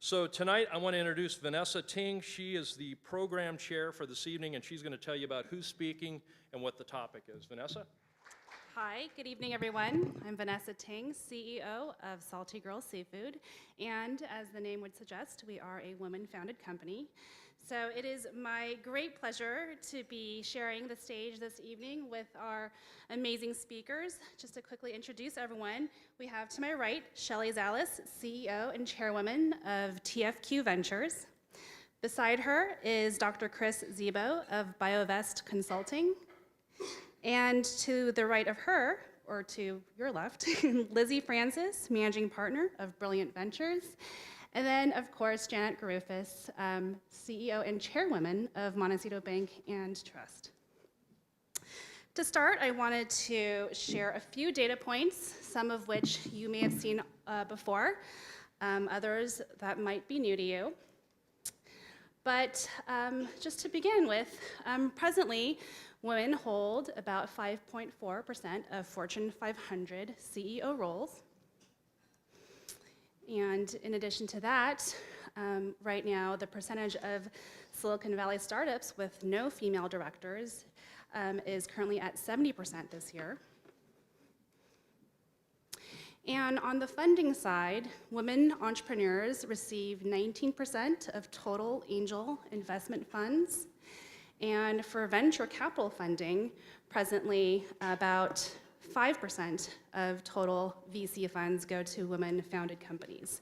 So tonight I want to introduce Vanessa Ting. She is the program chair for this evening, and she's going to tell you about who's speaking and what the topic is. Vanessa? Hi, good evening, everyone. I'm Vanessa Ting, CEO of Salty Girl Seafood, and as the name would suggest, we are a woman-founded company. So it is my great pleasure to be sharing the stage this evening with our amazing speakers. Just to quickly introduce everyone, we have to my right, Shelly Zalis, CEO and chairwoman of TFQ Ventures. Beside her is Dr. Chris Zebo of BioVest Consulting. And to the right of her, or to your left, Lizzie Francis, managing partner of Brilliant Ventures. And then, of course, Janet Garufis, CEO and chairwoman of Montecito Bank and Trust. To start, I wanted to share a few data points, some of which you may have seen before, others that might be new to you. But just to begin with, presently, women hold about 5.4% of Fortune 500 CEO roles. And in addition to that, right now, the percentage of Silicon Valley startups with no female directors is currently at 70% this year. And on the funding side, women entrepreneurs receive 19% of total angel investment funds. And for venture capital funding, presently about 5% of total VC funds go to women-founded companies.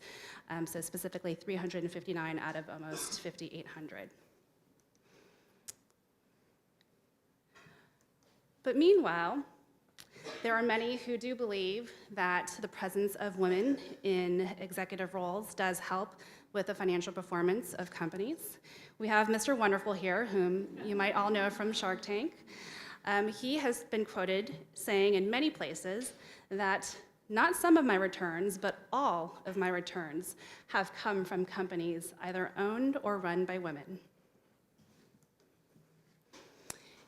So specifically 359 out of almost 5,800. But meanwhile, there are many who do believe that the presence of women in executive roles does help with the financial performance of companies. We have Mr. Wonderful here, whom you might all know from Shark Tank. He has been quoted saying in many places that not some of my returns, but all of my returns have come from companies either owned or run by women.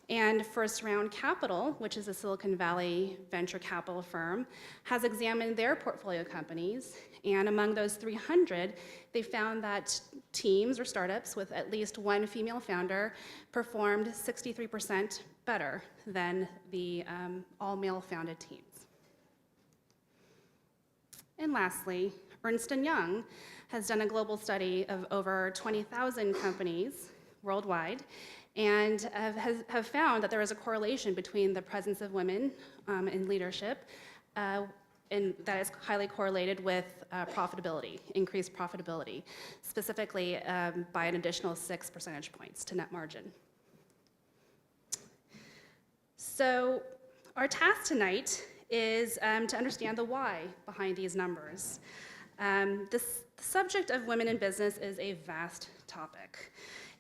And First Round Capital, which is a Silicon Valley venture capital firm, has examined their portfolio companies, and among those 300, they found that teams or startups with at least one female founder performed 63% better than the all-male founded teams. And lastly, Ernst & Young has done a global study of over 20,000 companies worldwide, and have found that there is a correlation between the presence of women in leadership, and that is highly correlated with profitability, increased profitability, specifically by an additional 6 percentage points to net margin. So our task tonight is to understand the why behind these numbers. The subject of women in business is a vast topic.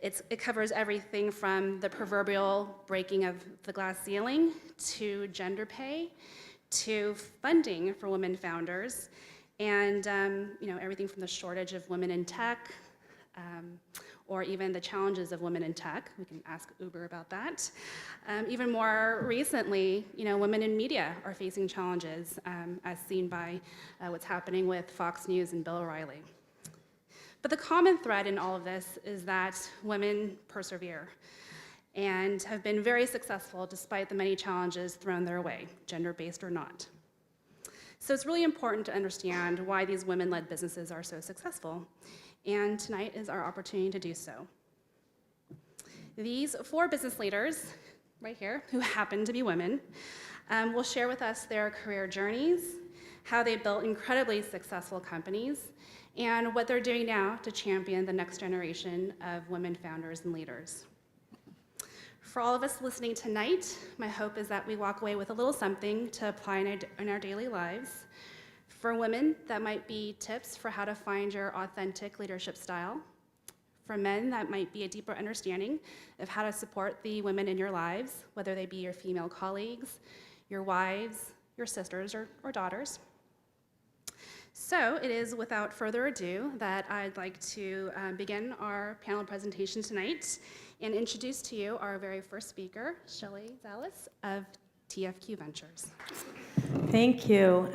It covers everything from the proverbial breaking of the glass ceiling to gender pay to funding for women founders, and everything from the shortage of women in tech or even the challenges of women in tech. We can ask Uber about that. Even more recently, women in media are facing challenges as seen by what's happening with Fox News and Bill O'Reilly. But the common thread in all of this is that women persevere and have been very successful despite the many challenges thrown their way, gender-based or not. So it's really important to understand why these women-led businesses are so successful, and tonight is our opportunity to do so. These 4 business leaders, right here, who happen to be women, will share with us their career journeys, how they built incredibly successful companies, and what they're doing now to champion the next generation of women founders and leaders. For all of us listening tonight, my hope is that we walk away with a little something to apply in our daily lives. For women, that might be tips for how to find your authentic leadership style. For men, that might be a deeper understanding of how to support the women in your lives, whether they be your female colleagues, your wives, your sisters, or daughters. So it is without further ado that I'd like to begin our panel presentation tonight and introduce to you our very first speaker, Shelly Zalis of TFQ Ventures. Thank you.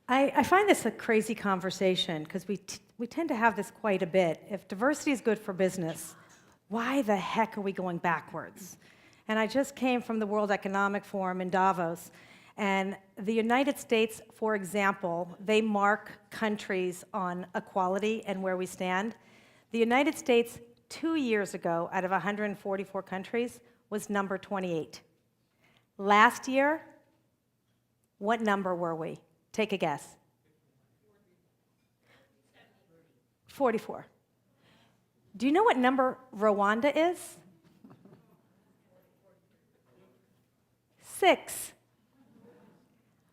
I find this a crazy conversation because we tend to have this quite a bit. If diversity is good for business, why the heck are we going backwards? And I just came from the World Economic Forum in Davos, and the United States, for example, they mark countries on equality and where we stand. The United States, 2 years ago, out of 144 countries, was number 28. Last year, what number were we? Take a guess. 44. Do you know what number Rwanda is? 6.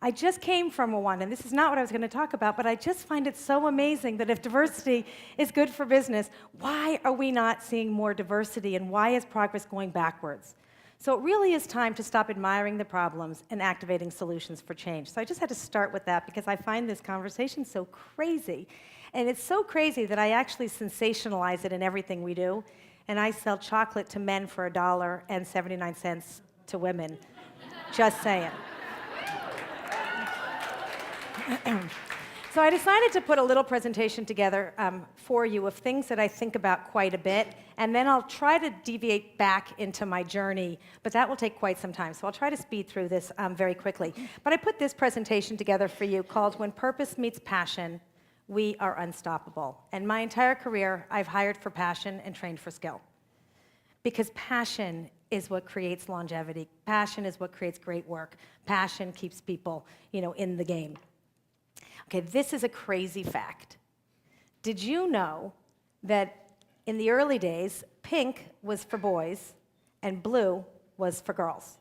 I just came from Rwanda, and this is not what I was going to talk about, but I just find it so amazing that if diversity is good for business, why are we not seeing more diversity, and why is progress going backwards? So it really is time to stop admiring the problems and activating solutions for change. So I just had to start with that because I find this conversation so crazy. And it's so crazy that I actually sensationalize it in everything we do. And I sell chocolate to men for $1.79 to women. Just saying. So I decided to put a little presentation together for you of things that I think about quite a bit, and then I'll try to deviate back into my journey, but that will take quite some time, so I'll try to speed through this very quickly. But I put this presentation together for you called When Purpose Meets Passion, We Are Unstoppable. And my entire career, I've hired for passion and trained for skill. Because passion is what creates longevity. Passion is what creates great work. Passion keeps people, in the game. Okay, this is a crazy fact. Did you know that in the early days, pink was for boys and blue was for girls?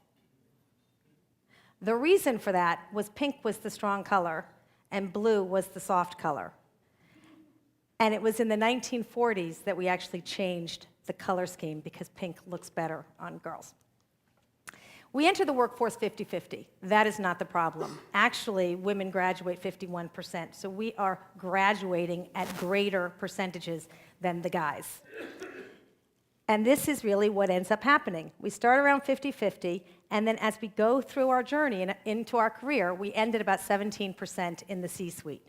The reason for that was pink was the strong color and blue was the soft color. And it was in the 1940s that we actually changed the color scheme because pink looks better on girls. We enter the workforce 50-50. That is not the problem. Actually, women graduate 51%, so we are graduating at greater percentages than the guys. And this is really what ends up happening. We start around 50-50, and then as we go through our journey and into our career, we end at about 17% in the C-suite.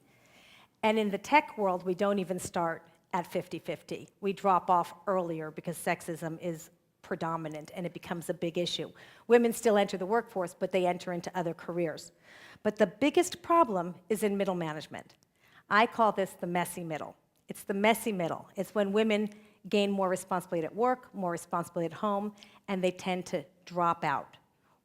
And in the tech world, we don't even start at 50-50. We drop off earlier because sexism is predominant and it becomes a big issue. Women still enter the workforce, but they enter into other careers. But the biggest problem is in middle management. I call this the messy middle. It's the messy middle. It's when women gain more responsibility at work, more responsibility at home, and they tend to drop out.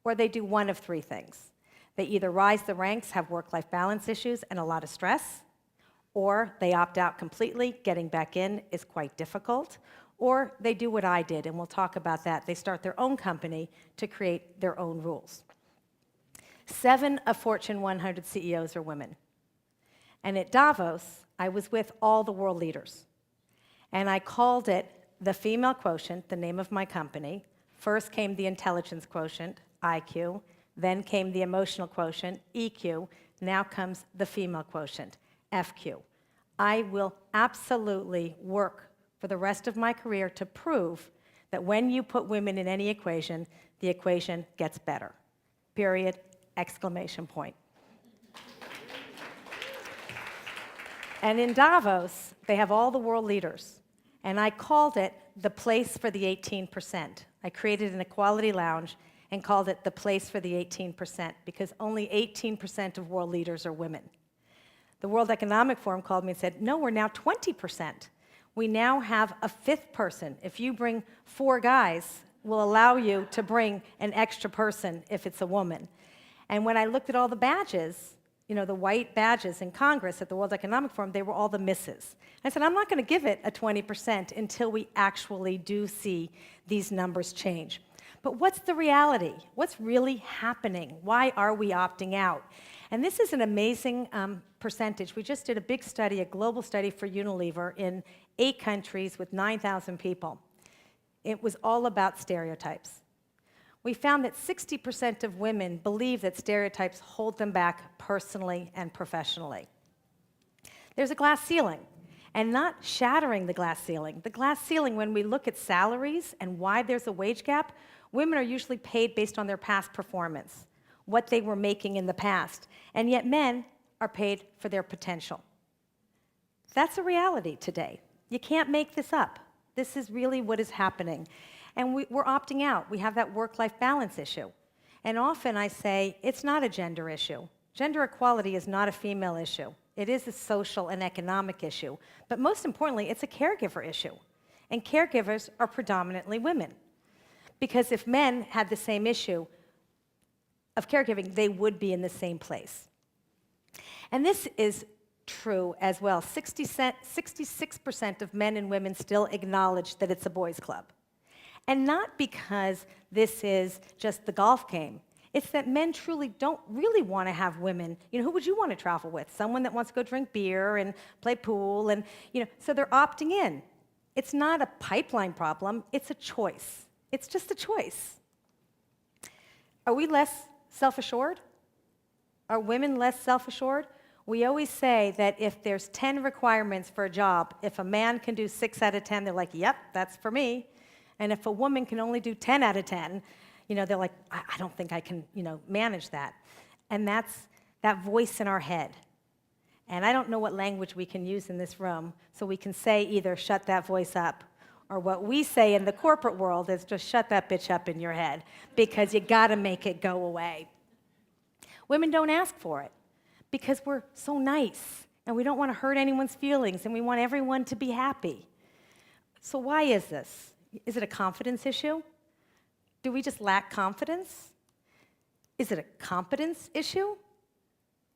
Or they do one of three things. They either rise the ranks, have work-life balance issues and a lot of stress, or they opt out completely. Getting back in is quite difficult. Or they do what I did, and we'll talk about that. They start their own company to create their own rules. 7 of Fortune 100 CEOs are women. And at Davos, I was with all the world leaders. And I called it the female quotient, the name of my company. First came the intelligence quotient, IQ. Then came the emotional quotient, EQ. Now comes the female quotient, FQ. I will absolutely work for the rest of my career to prove that when you put women in any equation, the equation gets better. Period, exclamation point. And in Davos, they have all the world leaders. And I called it the place for the 18%. I created an equality lounge and called it the place for the 18% because only 18% of world leaders are women. The World Economic Forum called me and said, no, we're now 20%. We now have a 5th person. If you bring 4 guys, we'll allow you to bring an extra person if it's a woman. And when I looked at all the badges, the white badges in Congress at the World Economic Forum, they were all the misses. I said, I'm not going to give it a 20% until we actually do see these numbers change. But what's the reality? What's really happening? Why are we opting out? And this is an amazing percentage. We just did a big study, a global study for Unilever in 8 countries with 9,000 people. It was all about stereotypes. We found that 60% of women believe that stereotypes hold them back personally and professionally. There's a glass ceiling, and not shattering the glass ceiling. The glass ceiling, when we look at salaries and why there's a wage gap, women are usually paid based on their past performance, what they were making in the past. And yet men are paid for their potential. That's a reality today. You can't make this up. This is really what is happening. And we're opting out. We have that work-life balance issue. And often I say, it's not a gender issue. Gender equality is not a female issue. It is a social and economic issue. But most importantly, it's a caregiver issue. And caregivers are predominantly women. Because if men had the same issue of caregiving, they would be in the same place. And this is true as well. 66% of men and women still acknowledge that it's a boys' club. And not because this is just the golf game. It's that men truly don't really want to have women. Who would you want to travel with? Someone that wants to go drink beer and play pool and, so they're opting in. It's not a pipeline problem, it's a choice. It's just a choice. Are we less self-assured? Are women less self-assured? We always say that if there's 10 requirements for a job, if a man can do 6 out of 10, they're like, yep, that's for me. And if a woman can only do 10 out of 10, they're like, I don't think I can, manage that. And that's that voice in our head. And I don't know what language we can use in this room, so we can say either shut that voice up, or what we say in the corporate world is just shut that bitch up in your head, because you gotta make it go away. Women don't ask for it, because we're so nice, and we don't want to hurt anyone's feelings, and we want everyone to be happy. So why is this? Is it a confidence issue? Do we just lack confidence? Is it a competence issue?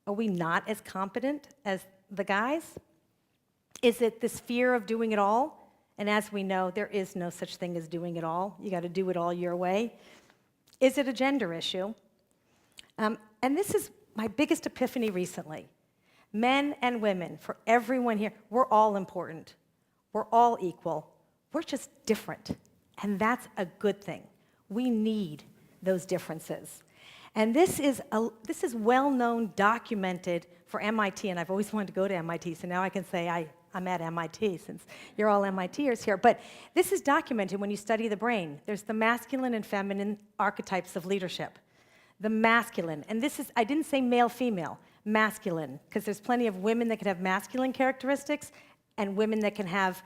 Are we not as competent as the guys? Is it this fear of doing it all? And as we know, there is no such thing as doing it all. You got to do it all your way. Is it a gender issue? And this is my biggest epiphany recently. Men and women, for everyone here, we're all important. We're all equal. We're just different. And that's a good thing. We need those differences. And this is well-known, documented for MIT, and I've always wanted to go to MIT, so now I can say I'm at MIT since you're all MITers here. But this is documented when you study the brain. There's the masculine and feminine archetypes of leadership. The masculine, and this is, I didn't say male, female, masculine, because there's plenty of women that can have masculine characteristics and women that can have,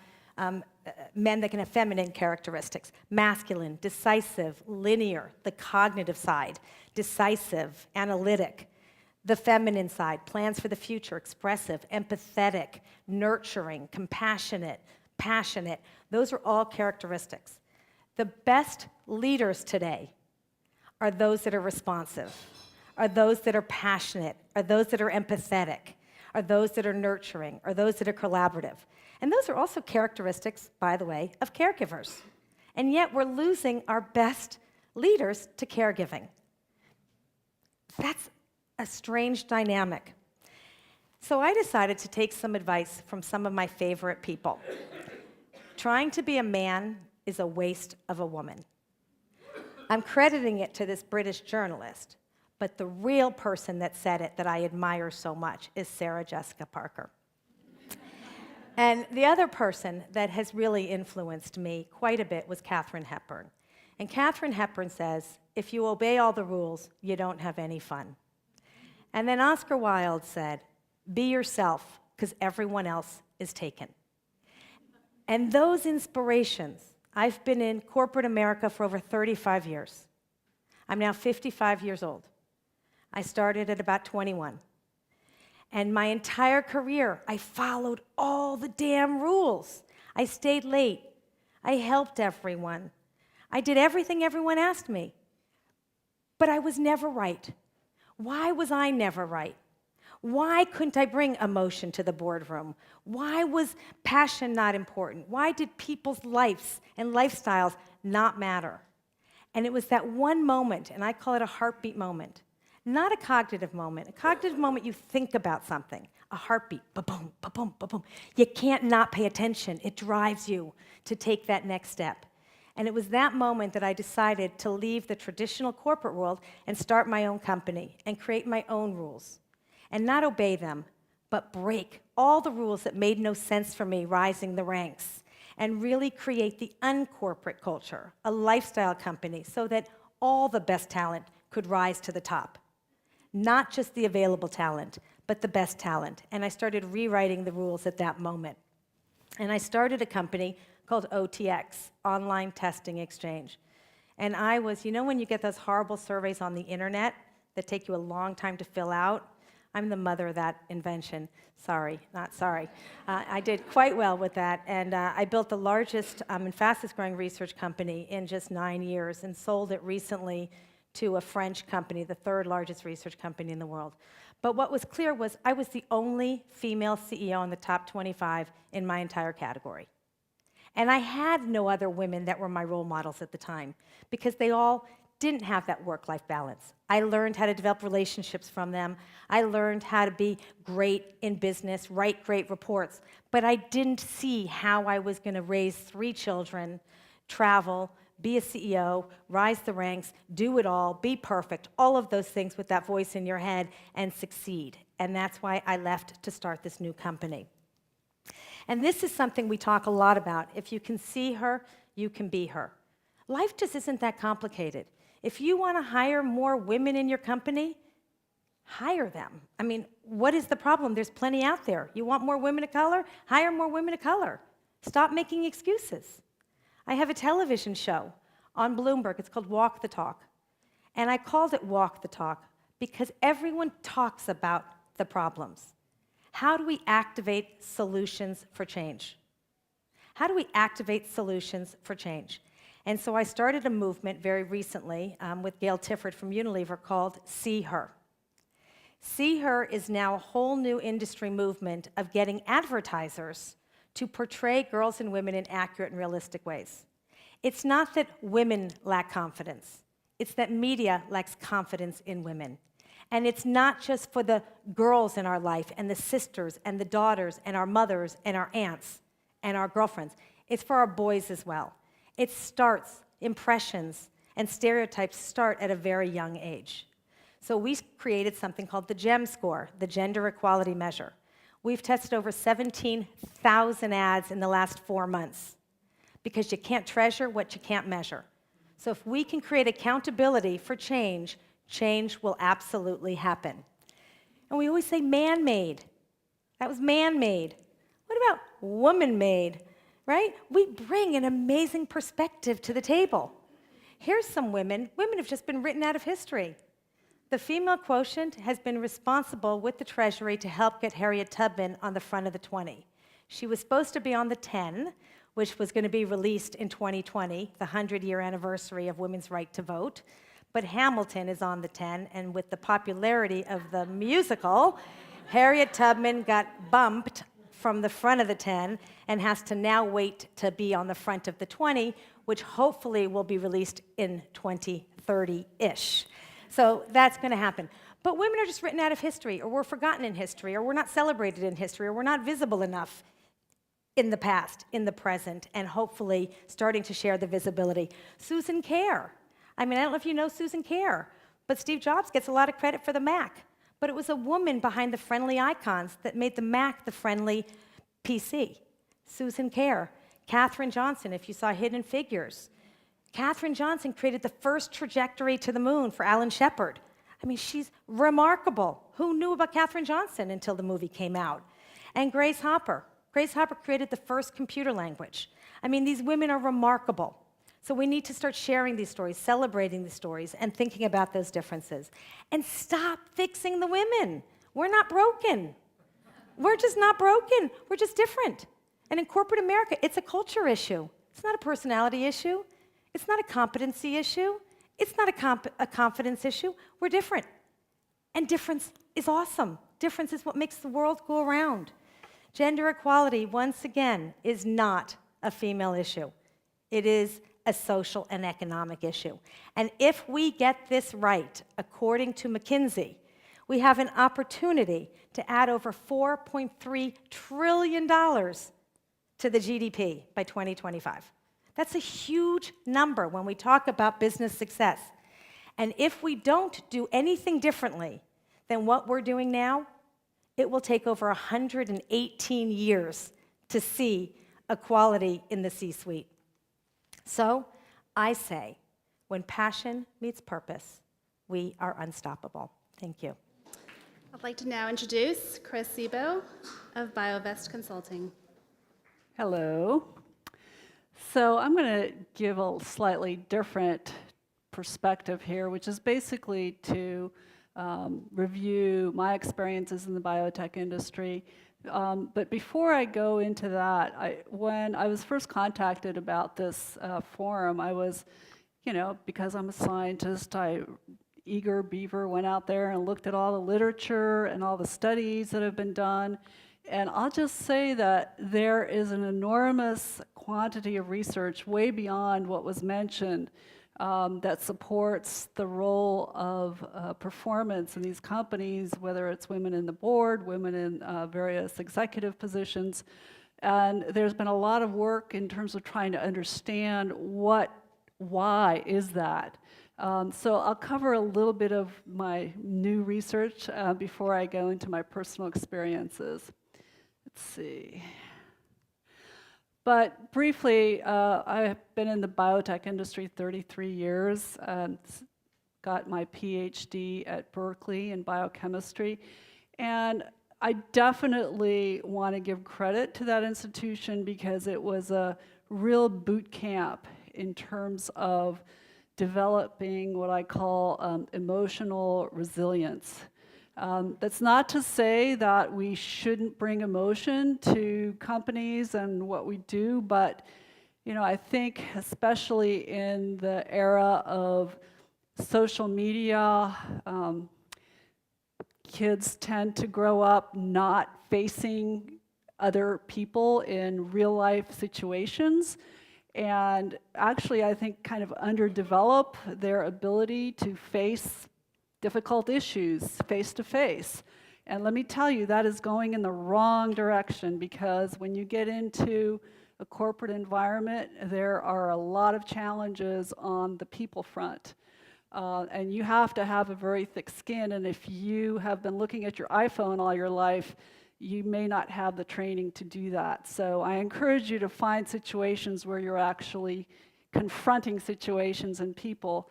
men that can have feminine characteristics. Masculine, decisive, linear, the cognitive side, decisive, analytic. The feminine side, plans for the future, expressive, empathetic, nurturing, compassionate, passionate. Those are all characteristics. The best leaders today are those that are responsive, are those that are passionate, are those that are empathetic, are those that are nurturing, are those that are collaborative. And those are also characteristics, by the way, of caregivers. And yet we're losing our best leaders to caregiving. That's a strange dynamic. So I decided to take some advice from some of my favorite people. Trying to be a man is a waste of a woman. I'm crediting it to this British journalist, but the real person that said it that I admire so much is Sarah Jessica Parker. And the other person that has really influenced me quite a bit was Katharine Hepburn. And Katharine Hepburn says, if you obey all the rules, you don't have any fun. And then Oscar Wilde said, be yourself, because everyone else is taken. And those inspirations, I've been in corporate America for over 35 years. I'm now 55 years old. I started at about 21. And my entire career, I followed all the damn rules. I stayed late. I helped everyone. I did everything everyone asked me. But I was never right. Why was I never right? Why couldn't I bring emotion to the boardroom? Why was passion not important? Why did people's lives and lifestyles not matter? And it was that one moment, and I call it a heartbeat moment. Not a cognitive moment. A cognitive moment, you think about something. A heartbeat, ba-boom, ba-boom, ba-boom. You can't not pay attention. It drives you to take that next step. And it was that moment that I decided to leave the traditional corporate world and start my own company and create my own rules. And not obey them, but break all the rules that made no sense for me rising the ranks and really create the uncorporate culture, a lifestyle company, so that all the best talent could rise to the top. Not just the available talent, but the best talent. And I started rewriting the rules at that moment. And I started a company called OTX, Online Testing Exchange. And I was, you know when you get those horrible surveys on the internet that take you a long time to fill out? I'm the mother of that invention. Sorry, not sorry. I did quite well with that, and I built the largest and fastest growing research company in just 9 years and sold it recently to a French company, the third largest research company in the world. But what was clear was I was the only female CEO in the top 25 in my entire category. And I had no other women that were my role models at the time because they all didn't have that work-life balance. I learned how to develop relationships from them. I learned how to be great in business, write great reports. But I didn't see how I was going to raise 3 children, travel, be a CEO, rise the ranks, do it all, be perfect, all of those things with that voice in your head and succeed. And that's why I left to start this new company. And this is something we talk a lot about. If you can see her, you can be her. Life just isn't that complicated. If you want to hire more women in your company, hire them. I mean, what is the problem? There's plenty out there. You want more women of color? Hire more women of color. Stop making excuses. I have a television show on Bloomberg. It's called Walk the Talk. And I called it Walk the Talk because everyone talks about the problems. How do we activate solutions for change? How do we activate solutions for change? And so I started a movement very recently with Gail Tifford from Unilever called See Her. See Her is now a whole new industry movement of getting advertisers to portray girls and women in accurate and realistic ways. It's not that women lack confidence. It's that media lacks confidence in women. And it's not just for the girls in our life and the sisters and the daughters and our mothers and our aunts and our girlfriends. It's for our boys as well. It starts, impressions and stereotypes start at a very young age. So we created something called the GEM score, the Gender Equality Measure. We've tested over 17,000 ads in the last 4 months because you can't treasure what you can't measure. So if we can create accountability for change, change will absolutely happen. And we always say man-made. That was man-made. What about woman-made, right? We bring an amazing perspective to the table. Here's some women. Women have just been written out of history. The female quotient has been responsible with the Treasury to help get Harriet Tubman on the front of the 20. She was supposed to be on the 10, which was going to be released in 2020, the 100-year anniversary of women's right to vote. But Hamilton is on the 10, and with the popularity of the musical, Harriet Tubman got bumped from the front of the 10 and has to now wait to be on the front of the 20, which hopefully will be released in 2030-ish. So that's going to happen. But women are just written out of history, or we're forgotten in history, or we're not celebrated in history, or we're not visible enough in the past, in the present, and hopefully starting to share the visibility. Susan Kare. I mean, I don't know if you know Susan Kare, but Steve Jobs gets a lot of credit for the Mac. But it was a woman behind the friendly icons that made the Mac the friendly PC. Susan Kare. Katherine Johnson, if you saw Hidden Figures. Katherine Johnson created the first trajectory to the moon for Alan Shepard. I mean, she's remarkable. Who knew about Katherine Johnson until the movie came out? And Grace Hopper. Grace Hopper created the first computer language. I mean, these women are remarkable. So we need to start sharing these stories, celebrating these stories, and thinking about those differences. And stop fixing the women. We're not broken. We're just not broken. We're just different. And in corporate America, it's a culture issue. It's not a personality issue. It's not a competency issue. It's not a confidence issue. We're different. And difference is awesome. Difference is what makes the world go around. Gender equality, once again, is not a female issue. It is a social and economic issue. And if we get this right, according to McKinsey, we have an opportunity to add over $4.3 trillion to the GDP by 2025. That's a huge number when we talk about business success. And if we don't do anything differently than what we're doing now, it will take over 118 years to see equality in the C-suite. So I say, when passion meets purpose, we are unstoppable. Thank you. I'd like to now introduce Chris Sebo of BioVest Consulting. Hello. So I'm going to give a slightly different perspective here, which is basically to review my experiences in the biotech industry. But before I go into that, when I was first contacted about this forum, I was, because I'm a scientist, eager beaver went out there and looked at all the literature and all the studies that have been done. And I'll just say that there is an enormous quantity of research way beyond what was mentioned that supports the role of performance in these companies, whether it's women in the board, women in various executive positions. And there's been a lot of work in terms of trying to understand why is that. So I'll cover a little bit of my new research before I go into my personal experiences. Let's see. But briefly, I've been in the biotech industry 33 years, got my PhD at Berkeley in biochemistry, and I definitely want to give credit to that institution because it was a real boot camp in terms of developing what I call emotional resilience. That's not to say that we shouldn't bring emotion to companies and what we do, but I think especially in the era of social media, kids tend to grow up not facing other people in real life situations, and actually I think kind of underdevelop their ability to face difficult issues face to face. And let me tell you, that is going in the wrong direction, because when you get into a corporate environment, there are a lot of challenges on the people front. And you have to have a very thick skin, and if you have been looking at your iPhone all your life, you may not have the training to do that. So I encourage you to find situations where you're actually confronting situations and people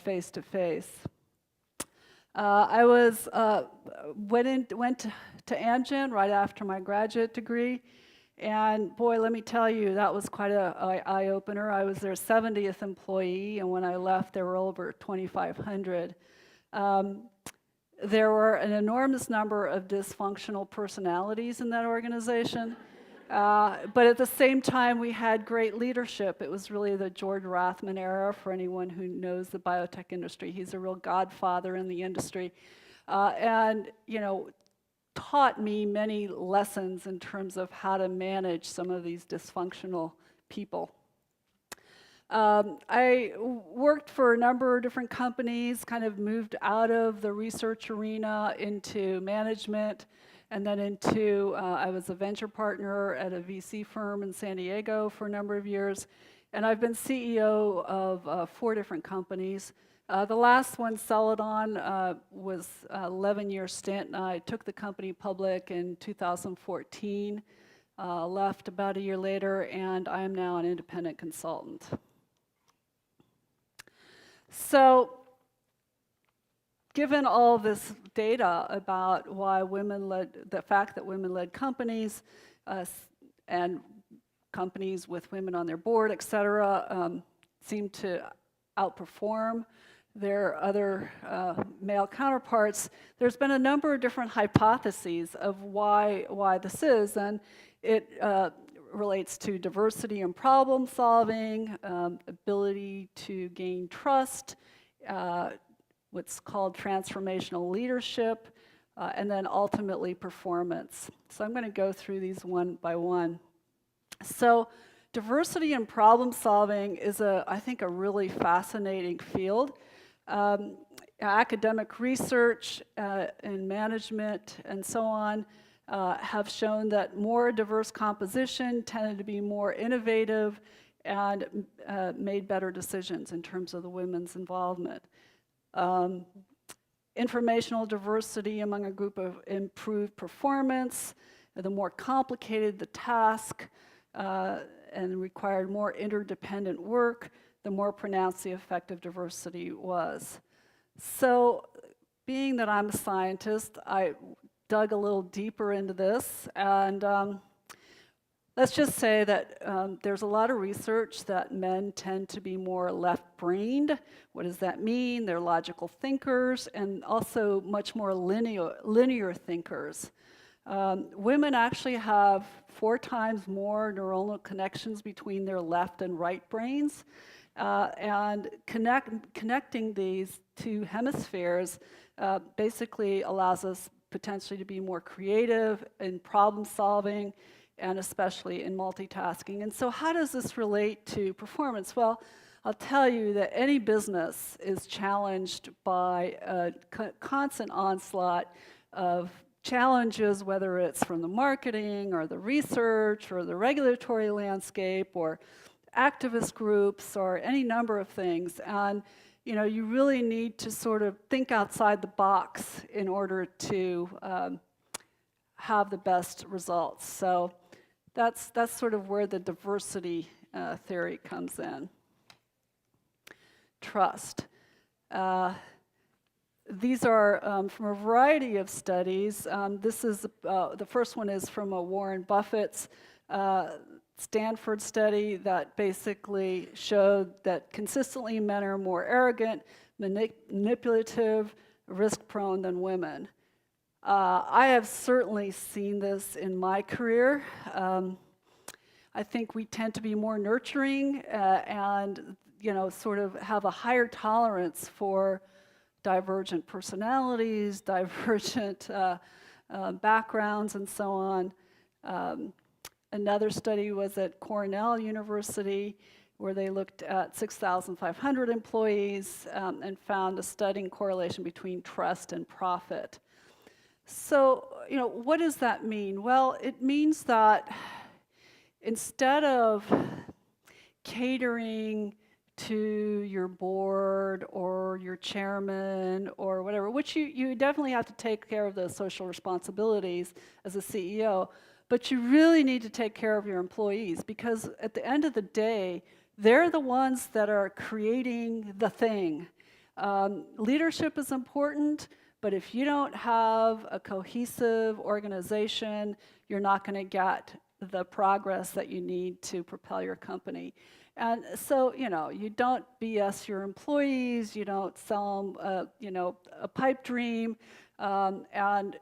face to face. I went to Amgen right after my graduate degree, and boy, let me tell you, that was quite an eye-opener. I was their 70th employee, and when I left, there were over 2,500. There were an enormous number of dysfunctional personalities in that organization, but at the same time, we had great leadership. It was really the George Rathman era for anyone who knows the biotech industry. He's a real godfather in the industry, and taught me many lessons in terms of how to manage some of these dysfunctional people. I worked for a number of different companies, kind of moved out of the research arena into management, and then I was a venture partner at a VC firm in San Diego for a number of years, and I've been CEO of 4 different companies. The last one, Celadon, was an 11-year stint, and I took the company public in 2014, left about a year later, and I am now an independent consultant. So, given all this data about the fact that women-led companies and companies with women on their board, et cetera, seem to outperform their other male counterparts, there's been a number of different hypotheses of why this is, and it relates to diversity and problem solving, ability to gain trust, what's called transformational leadership, and then ultimately performance. So I'm going to go through these one by one. So diversity and problem solving is, I think, a really fascinating field. Academic research and management and so on have shown that more diverse composition tended to be more innovative and made better decisions in terms of the women's involvement. Informational diversity among a group of improved performance. The more complicated the task and required more interdependent work, the more pronounced the effect of diversity was. So being that I'm a scientist, I dug a little deeper into this, and let's just say that there's a lot of research that men tend to be more left-brained. What does that mean? They're logical thinkers and also much more linear thinkers. Women actually have 4 times more neuronal connections between their left and right brains. And connecting these 2 hemispheres basically allows us potentially to be more creative in problem solving and especially in multitasking. And so how does this relate to performance? Well, I'll tell you that any business is challenged by a constant onslaught of challenges, whether it's from the marketing or the research or the regulatory landscape or activist groups or any number of things. And you really need to sort of think outside the box in order to have the best results. So that's sort of where the diversity theory comes in. Trust. These are from a variety of studies. This is the first one is from a Warren Buffett's Stanford study that basically showed that consistently men are more arrogant, manipulative, risk-prone than women. I have certainly seen this in my career. I think we tend to be more nurturing and sort of have a higher tolerance for divergent personalities, divergent backgrounds, and so on. Another study was at Cornell University, where they looked at 6,500 employees and found a stunning correlation between trust and profit. So, what does that mean? Well, it means that instead of catering to your board or your chairman or whatever, which you definitely have to take care of those social responsibilities as a CEO, but you really need to take care of your employees, because at the end of the day, they're the ones that are creating the thing. Leadership is important, but if you don't have a cohesive organization, you're not going to get the progress that you need to propel your company. And so, you don't BS your employees, you don't sell them, a pipe dream, and,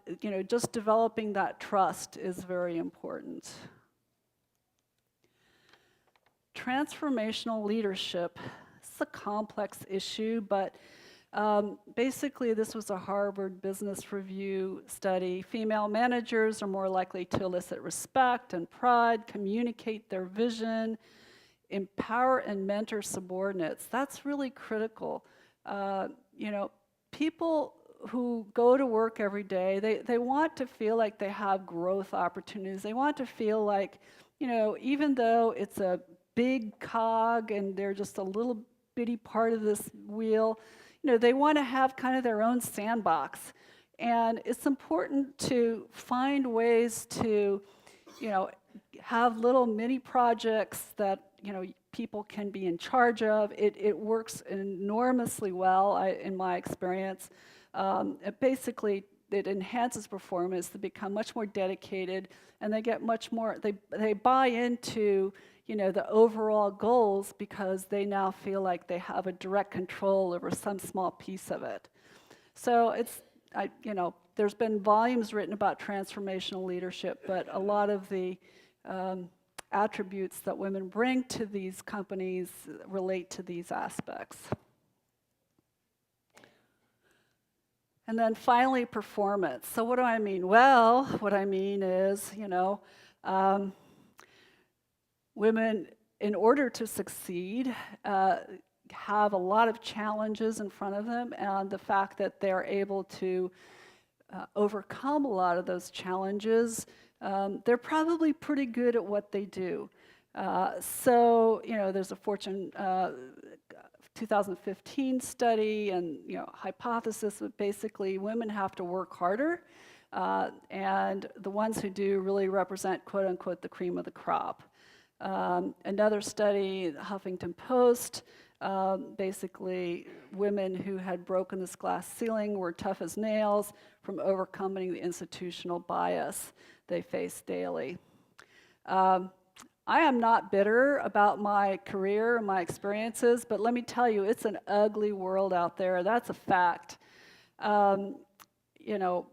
just developing that trust is very important. Transformational leadership. It's a complex issue, but basically this was a Harvard Business Review study. Female managers are more likely to elicit respect and pride, communicate their vision, empower and mentor subordinates. That's really critical. People who go to work every day, they want to feel like they have growth opportunities. They want to feel like, even though it's a big cog and they're just a little bitty part of this wheel, they want to have kind of their own sandbox. And it's important to find ways to, have little mini projects that, people can be in charge of. It works enormously well, in my experience. Basically, it enhances performance. They become much more dedicated, and they get much more, they buy into, the overall goals, because they now feel like they have a direct control over some small piece of it. So there's been volumes written about transformational leadership, but a lot of the attributes that women bring to these companies relate to these aspects. And then finally, performance. So what do I mean? Well, what I mean is, women, in order to succeed, have a lot of challenges in front of them, and the fact that they're able to overcome a lot of those challenges, they're probably pretty good at what they do. So, there's a Fortune 2015 study and hypothesis that basically women have to work harder, and the ones who do really represent, quote unquote, the cream of the crop. Another study, the Huffington Post, Basically, women who had broken this glass ceiling were tough as nails from overcoming the institutional bias they face daily. I am not bitter about my career and my experiences, but let me tell you, it's an ugly world out there. That's a fact. You know,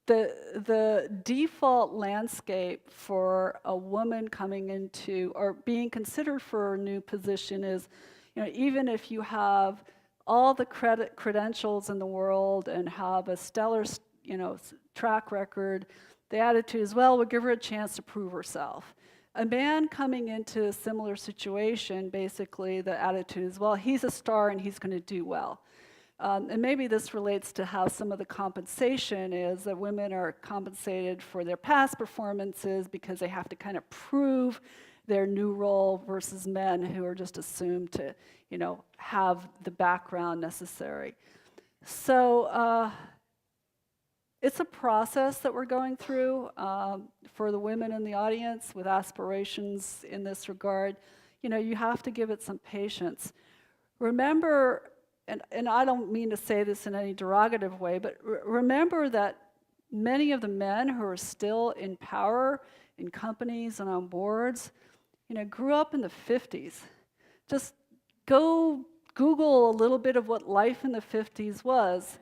the default landscape for a woman coming into or being considered for a new position is, you know, even if you have all the credentials in the world and have a stellar, you know, track record, the attitude is, well, we'll give her a chance to prove herself. A man coming into a similar situation, basically the attitude is, well, he's a star and he's going to do well. And maybe this relates to how some of the compensation is, that women are compensated for their past performances because they have to kind of prove their new role versus men who are just assumed to, you know, have the background necessary. So it's a process that we're going through for the women in the audience with aspirations in this regard. You know, you have to give it some patience. Remember, and I don't mean to say this in any derogative way, but remember that many of the men who are still in power in companies and on boards, you know, grew up in the 50s. Just go Google a little bit of what life in the 50s was.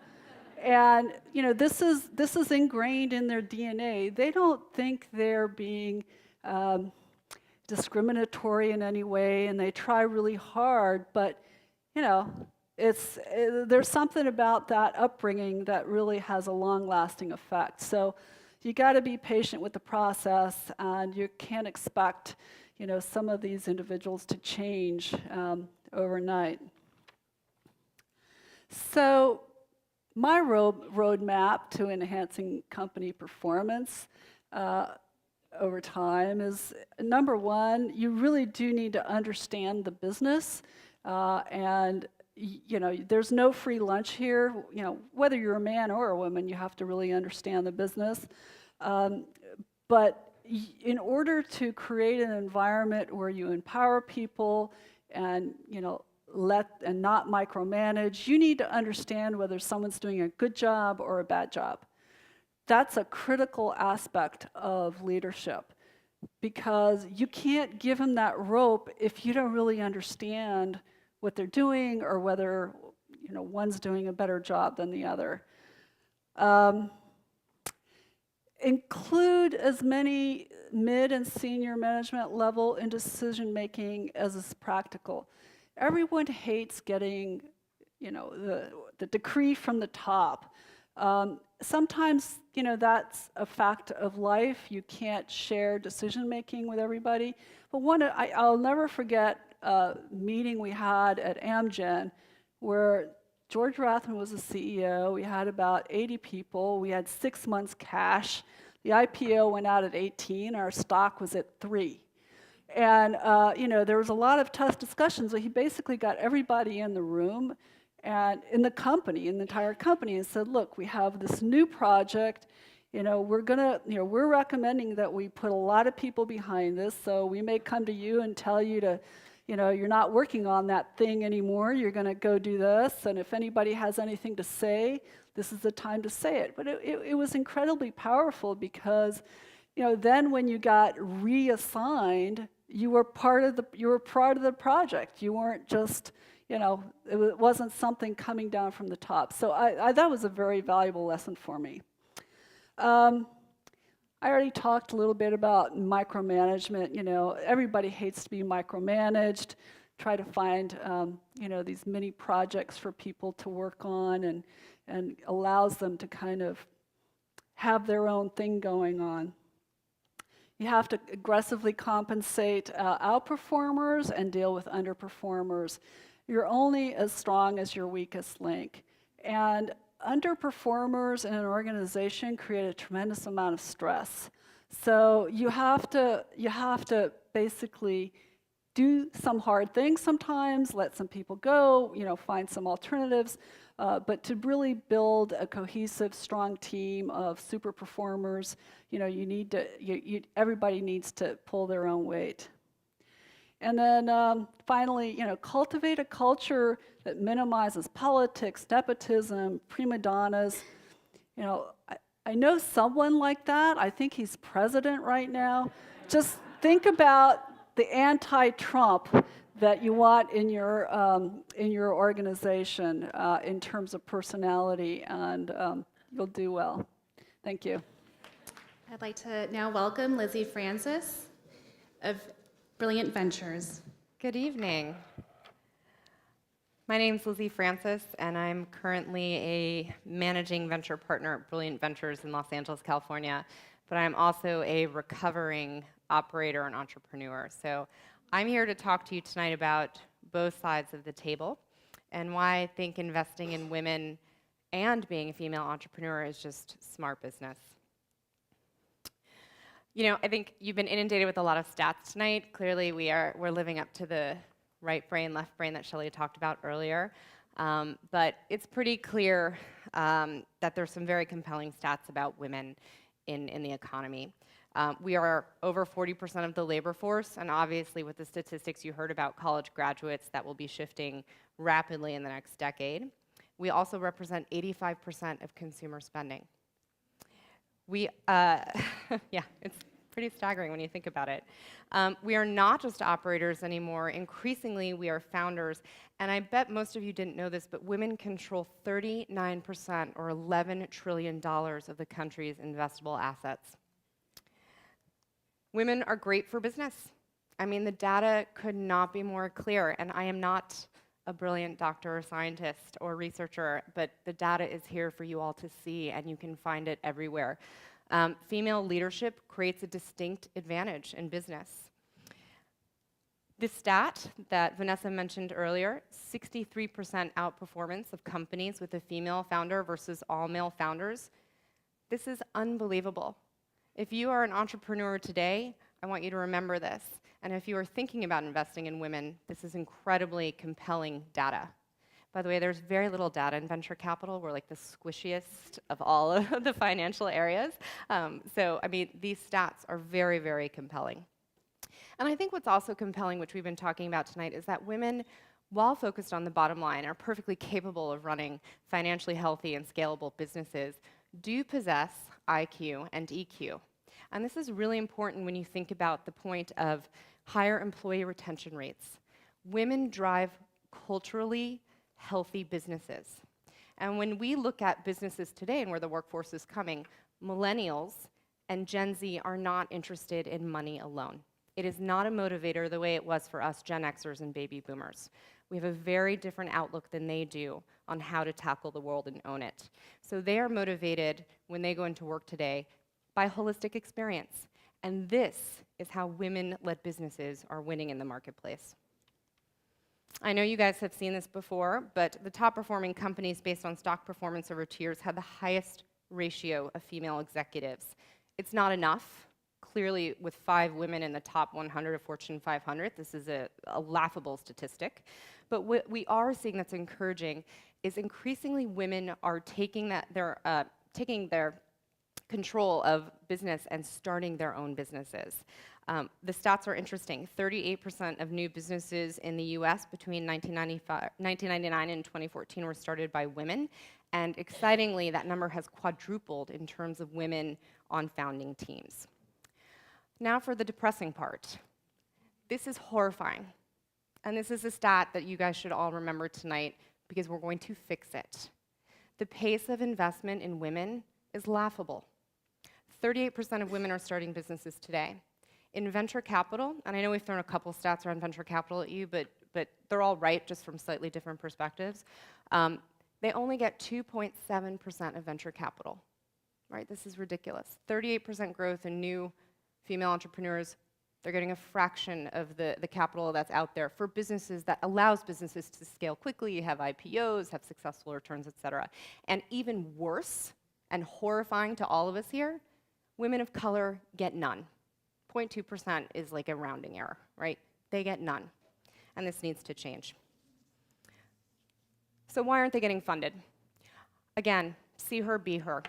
And, you know, this is ingrained in their DNA. They don't think they're being discriminatory in any way, and they try really hard, but, you know, there's something about that upbringing that really has a long-lasting effect. So you got to be patient with the process, and you can't expect, you know, some of these individuals to change overnight. So my roadmap to enhancing company performance over time is, number one, you really do need to understand the business, and you know, there's no free lunch here. You know, whether you're a man or a woman, you have to really understand the business. But in order to create an environment where you empower people and, you know, and not micromanage, you need to understand whether someone's doing a good job or a bad job. That's a critical aspect of leadership, because you can't give them that rope if you don't really understand what they're doing or whether, you know, one's doing a better job than the other. Include as many mid and senior management level in decision making as is practical. Everyone hates getting, you know, the decree from the top. Sometimes, you know, that's a fact of life. You can't share decision making with everybody. But I'll never forget a meeting we had at Amgen where George Rathman was the CEO. We had about 80 people. We had 6 months cash. The IPO went out at 18. Our stock was at 3. And you know, there was a lot of tough discussions. So he basically got everybody in the room and in the company, in the entire company, and said, look, we have this new project. You know, we're recommending that we put a lot of people behind this. So we may come to you and tell you to, you know, you're not working on that thing anymore. You're going to go do this. And if anybody has anything to say, this is the time to say it. But it was incredibly powerful because, you know, then when you got reassigned, you were part of the project. You weren't just, you know, it wasn't something coming down from the top. So that was a very valuable lesson for me. I already talked a little bit about micromanagement. You know, everybody hates to be micromanaged. Try to find, you know, these mini projects for people to work on, and allows them to kind of have their own thing going on. You have to aggressively compensate outperformers and deal with underperformers. You're only as strong as your weakest link. And underperformers in an organization create a tremendous amount of stress. So you have to basically do some hard things sometimes, let some people go, you know, find some alternatives, but to really build a cohesive, strong team of super performers, you know, everybody needs to pull their own weight. And then finally, cultivate a culture that minimizes politics, nepotism, prima donnas. I know someone like that. I think he's president right now. Just think about the anti-Trump that you want in your organization in terms of personality, and you'll do well. Thank you. I'd like to now welcome Lizzie Francis of Brilliant Ventures. Good evening. My name's Lizzie Francis, and I'm currently a managing venture partner at Brilliant Ventures in Los Angeles, California, but I'm also a recovering operator and entrepreneur. So I'm here to talk to you tonight about both sides of the table and why I think investing in women and being a female entrepreneur is just smart business. I think you've been inundated with a lot of stats tonight. Clearly, we're living up to the right brain, left brain that Shelley talked about earlier. But it's pretty clear that there's some very compelling stats about women in the economy. We are over 40% of the labor force, and obviously with the statistics you heard about college graduates, that will be shifting rapidly in the next decade. We also represent 85% of consumer spending. Yeah, it's pretty staggering when you think about it. We are not just operators anymore. Increasingly, we are founders. And I bet most of you didn't know this, but women control 39% or $11 trillion of the country's investable assets. Women are great for business. I mean, the data could not be more clear. And I am not a brilliant doctor or scientist or researcher, but the data is here for you all to see, and you can find it everywhere. Female leadership creates a distinct advantage in business. This stat that Vanessa mentioned earlier, 63% outperformance of companies with a female founder versus all male founders, this is unbelievable. If you are an entrepreneur today, I want you to remember this. And if you are thinking about investing in women, this is incredibly compelling data. By the way, there's very little data in venture capital. We're like the squishiest of all of the financial areas. So, I mean, these stats are very, very compelling. And I think what's also compelling, which we've been talking about tonight, is that women, while focused on the bottom line, are perfectly capable of running financially healthy and scalable businesses, do possess IQ and EQ. And this is really important when you think about the point of higher employee retention rates. Women drive culturally healthy businesses. And when we look at businesses today and where the workforce is coming, millennials and Gen Z are not interested in money alone. It is not a motivator the way it was for us Gen Xers and baby boomers. We have a very different outlook than they do on how to tackle the world and own it. So they are motivated when they go into work today by holistic experience. And this is how women-led businesses are winning in the marketplace. I know you guys have seen this before, but the top performing companies based on stock performance over 2 years have the highest ratio of female executives. It's not enough. Clearly, with 5 women in the top 100 of Fortune 500, this is a laughable statistic. But what we are seeing that's encouraging is increasingly women are taking their control of business and starting their own businesses. The stats are interesting. 38% of new businesses in the US between 1999 and 2014 were started by women. And excitingly, that number has quadrupled in terms of women on founding teams. Now for the depressing part. This is horrifying. And this is a stat that you guys should all remember tonight because we're going to fix it. The pace of investment in women is laughable. 38% of women are starting businesses today. In venture capital, and I know we've thrown a couple stats around venture capital at you, but they're all right, just from slightly different perspectives. They only get 2.7% of venture capital, right? This is ridiculous. 38% growth in new female entrepreneurs. They're getting a fraction of the capital that's out there for businesses that allows businesses to scale quickly. You have IPOs, have successful returns, et cetera. And even worse and horrifying to all of us here, women of color get none. 0.2% is like a rounding error, right? They get none. And this needs to change. So why aren't they getting funded? Again, see her, be her.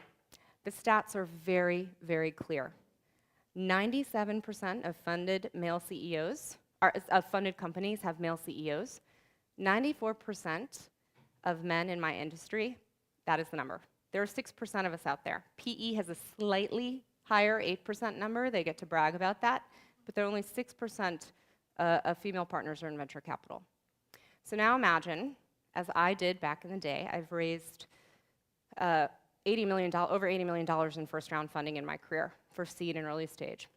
The stats are very, very clear. 97% of funded male CEOs funded companies have male CEOs. 94% of men in my industry, that is the number. There are 6% of us out there. PE has a slightly higher 8% number. They get to brag about that. But there are only 6% of female partners are in venture capital. So now imagine, as I did back in the day, I've raised over $80 million in first round funding in my career for seed and early stage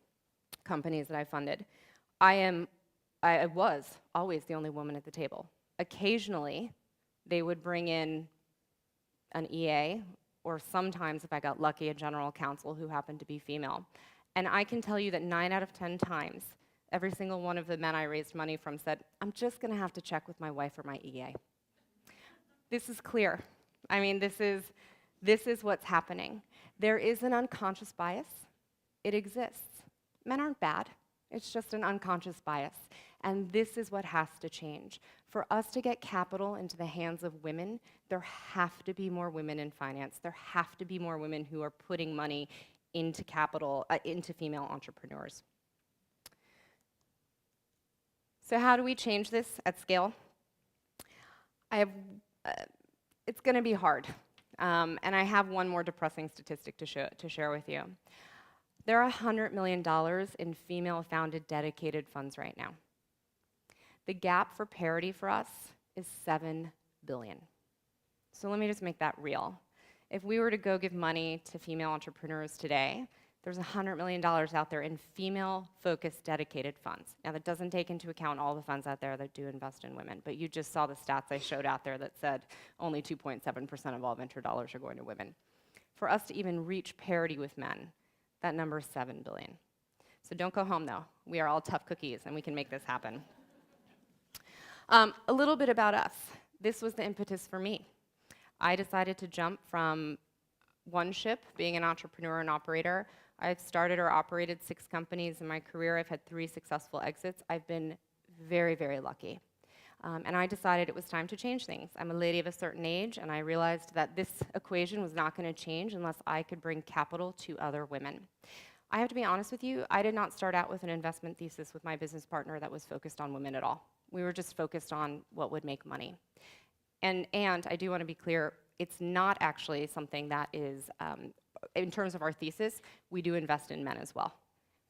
companies that I funded. I was always the only woman at the table. Occasionally, they would bring in an EA, or sometimes, if I got lucky, a general counsel who happened to be female. And I can tell you that 9 out of 10 times, every single one of the men I raised money from said, I'm just going to have to check with my wife or my EA. This is clear. I mean, this is what's happening. There is an unconscious bias. It exists. Men aren't bad. It's just an unconscious bias. And this is what has to change. For us to get capital into the hands of women, there have to be more women in finance. There have to be more women who are putting money into capital, into female entrepreneurs. So how do we change this at scale? It's going to be hard. And I have one more depressing statistic to share with you. There are $100 million in female-founded dedicated funds right now. The gap for parity for us is $7 billion. So let me just make that real. If we were to go give money to female entrepreneurs today, there's $100 million out there in female-focused dedicated funds. Now, that doesn't take into account all the funds out there that do invest in women, but you just saw the stats I showed out there that said only 2.7% of all venture dollars are going to women. For us to even reach parity with men, that number is $7 billion. So don't go home, though. We are all tough cookies, and we can make this happen. A little bit about us. This was the impetus for me. I decided to jump from one ship, being an entrepreneur and operator. I've started or operated 6 companies in my career. I've had 3 successful exits. I've been very, very lucky. And I decided it was time to change things. I'm a lady of a certain age, and I realized that this equation was not going to change unless I could bring capital to other women. I have to be honest with you, I did not start out with an investment thesis with my business partner that was focused on women at all. We were just focused on what would make money. And I do want to be clear, it's not actually something that is, in terms of our thesis, we do invest in men as well.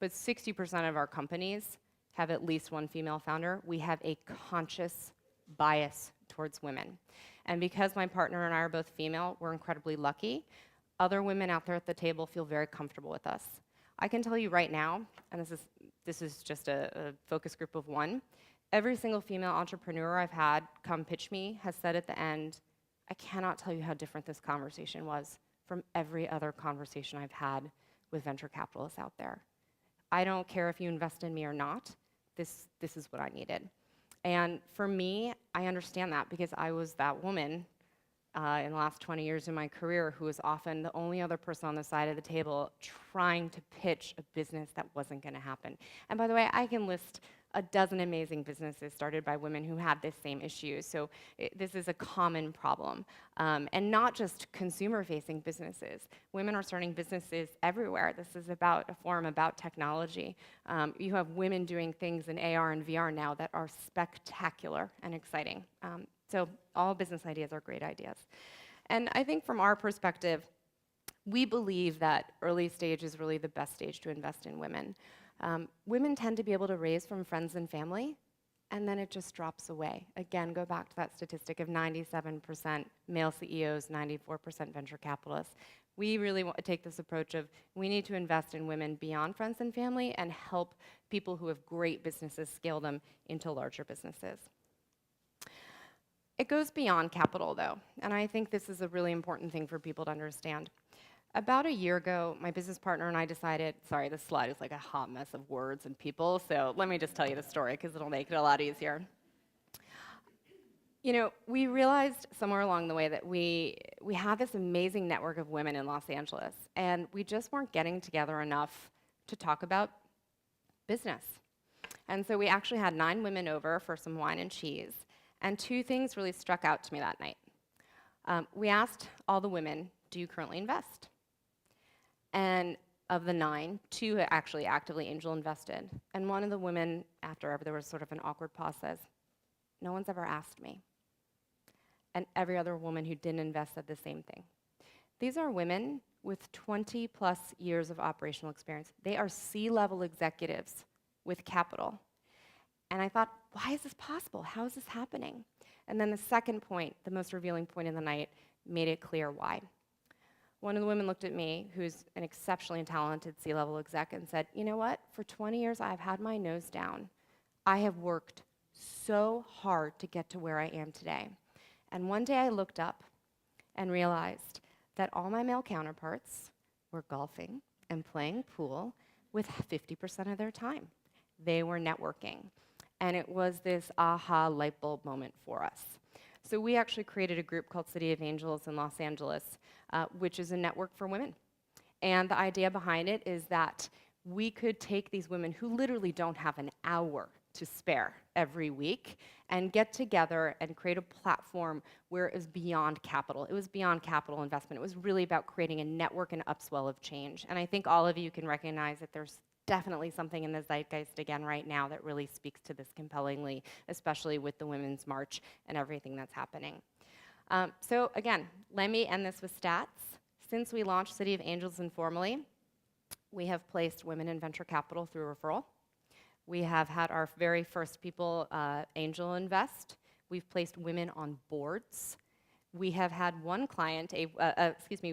But 60% of our companies have at least one female founder. We have a conscious bias towards women. And because my partner and I are both female, we're incredibly lucky. Other women out there at the table feel very comfortable with us. I can tell you right now, and this is just a focus group of 1, every single female entrepreneur I've had come pitch me has said at the end, I cannot tell you how different this conversation was from every other conversation I've had with venture capitalists out there. I don't care if you invest in me or not, this is what I needed. And for me, I understand that because I was that woman in the last 20 years of my career who was often the only other person on the side of the table trying to pitch a business that wasn't going to happen. And by the way, I can list a dozen amazing businesses started by women who had this same issue. So this is a common problem. And not just consumer-facing businesses. Women are starting businesses everywhere. This is about a forum about technology. You have women doing things in AR and VR now that are spectacular and exciting. So all business ideas are great ideas. And I think from our perspective, we believe that early stage is really the best stage to invest in women. Women tend to be able to raise from friends and family, and then it just drops away. Again, go back to that statistic of 97% male CEOs, 94% venture capitalists. We really want to take this approach of we need to invest in women beyond friends and family and help people who have great businesses scale them into larger businesses. It goes beyond capital, though, and I think this is a really important thing for people to understand. About a year ago, my business partner and I decided, sorry, this slide is like a hot mess of words and people, so let me just tell you the story because it'll make it a lot easier. You know, we realized somewhere along the way that we have this amazing network of women in Los Angeles, and we just weren't getting together enough to talk about business. And so we actually had 9 women over for some wine and cheese, and 2 things really struck out to me that night. We asked all the women, do you currently invest? And of the 9, 2 actually actively angel invested. And one of the women, after there was sort of an awkward pause, says, "No one's ever asked me." And every other woman who didn't invest said the same thing. These are women with 20 plus years of operational experience. They are C-level executives with capital. And I thought, why is this possible? How is this happening? And then the second point, the most revealing point of the night, made it clear why. One of the women looked at me, who's an exceptionally talented C-level exec, and said, "You know what? For 20 years, I've had my nose down. I have worked so hard to get to where I am today. And one day I looked up and realized that all my male counterparts were golfing and playing pool with 50% of their time. They were networking. And it was this aha light bulb moment for us. So we actually created a group called City of Angels in Los Angeles, which is a network for women. And the idea behind it is that we could take these women who literally don't have an hour to spare every week and get together and create a platform where it was beyond capital. It was beyond capital investment. It was really about creating a network and upswell of change. And I think all of you can recognize that there's definitely something in the zeitgeist again right now that really speaks to this compellingly, especially with the Women's March and everything that's happening. So again, let me end this with stats. Since we launched City of Angels informally, we have placed women in venture capital through referral. We have had our very first people angel invest. We've placed women on boards. We have had one client,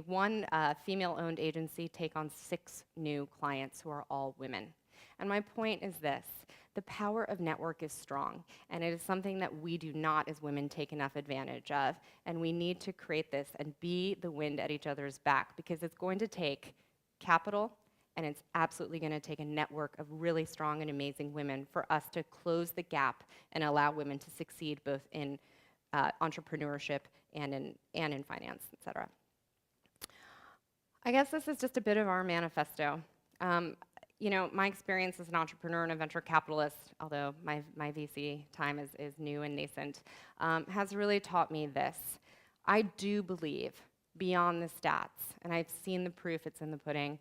one female-owned agency take on 6 new clients who are all women. And my point is this: the power of network is strong, and it is something that we do not, as women, take enough advantage of. And we need to create this and be the wind at each other's back, because it's going to take capital, and it's absolutely going to take a network of really strong and amazing women for us to close the gap and allow women to succeed both in entrepreneurship and in finance, et cetera. I guess this is just a bit of our manifesto. My experience as an entrepreneur and a venture capitalist, although my VC time is new and nascent, has really taught me this. I do believe, beyond the stats, and I've seen the proof, it's in the pudding,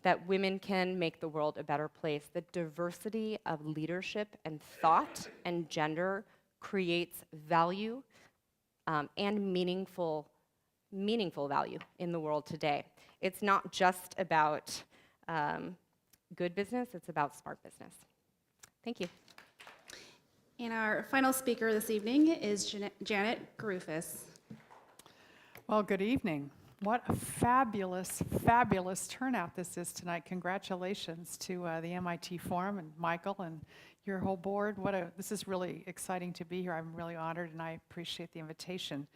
that women can make the world a better place. The diversity of leadership and thought and gender creates value and meaningful value in the world today. It's not just about good business, it's about smart business. Thank you. And our final speaker this evening is Janet Garufis. Well, good evening. What a fabulous, fabulous turnout this is tonight. Congratulations to the MIT Forum and Michael and your whole board. This is really exciting to be here. I'm really honored and I appreciate the invitation.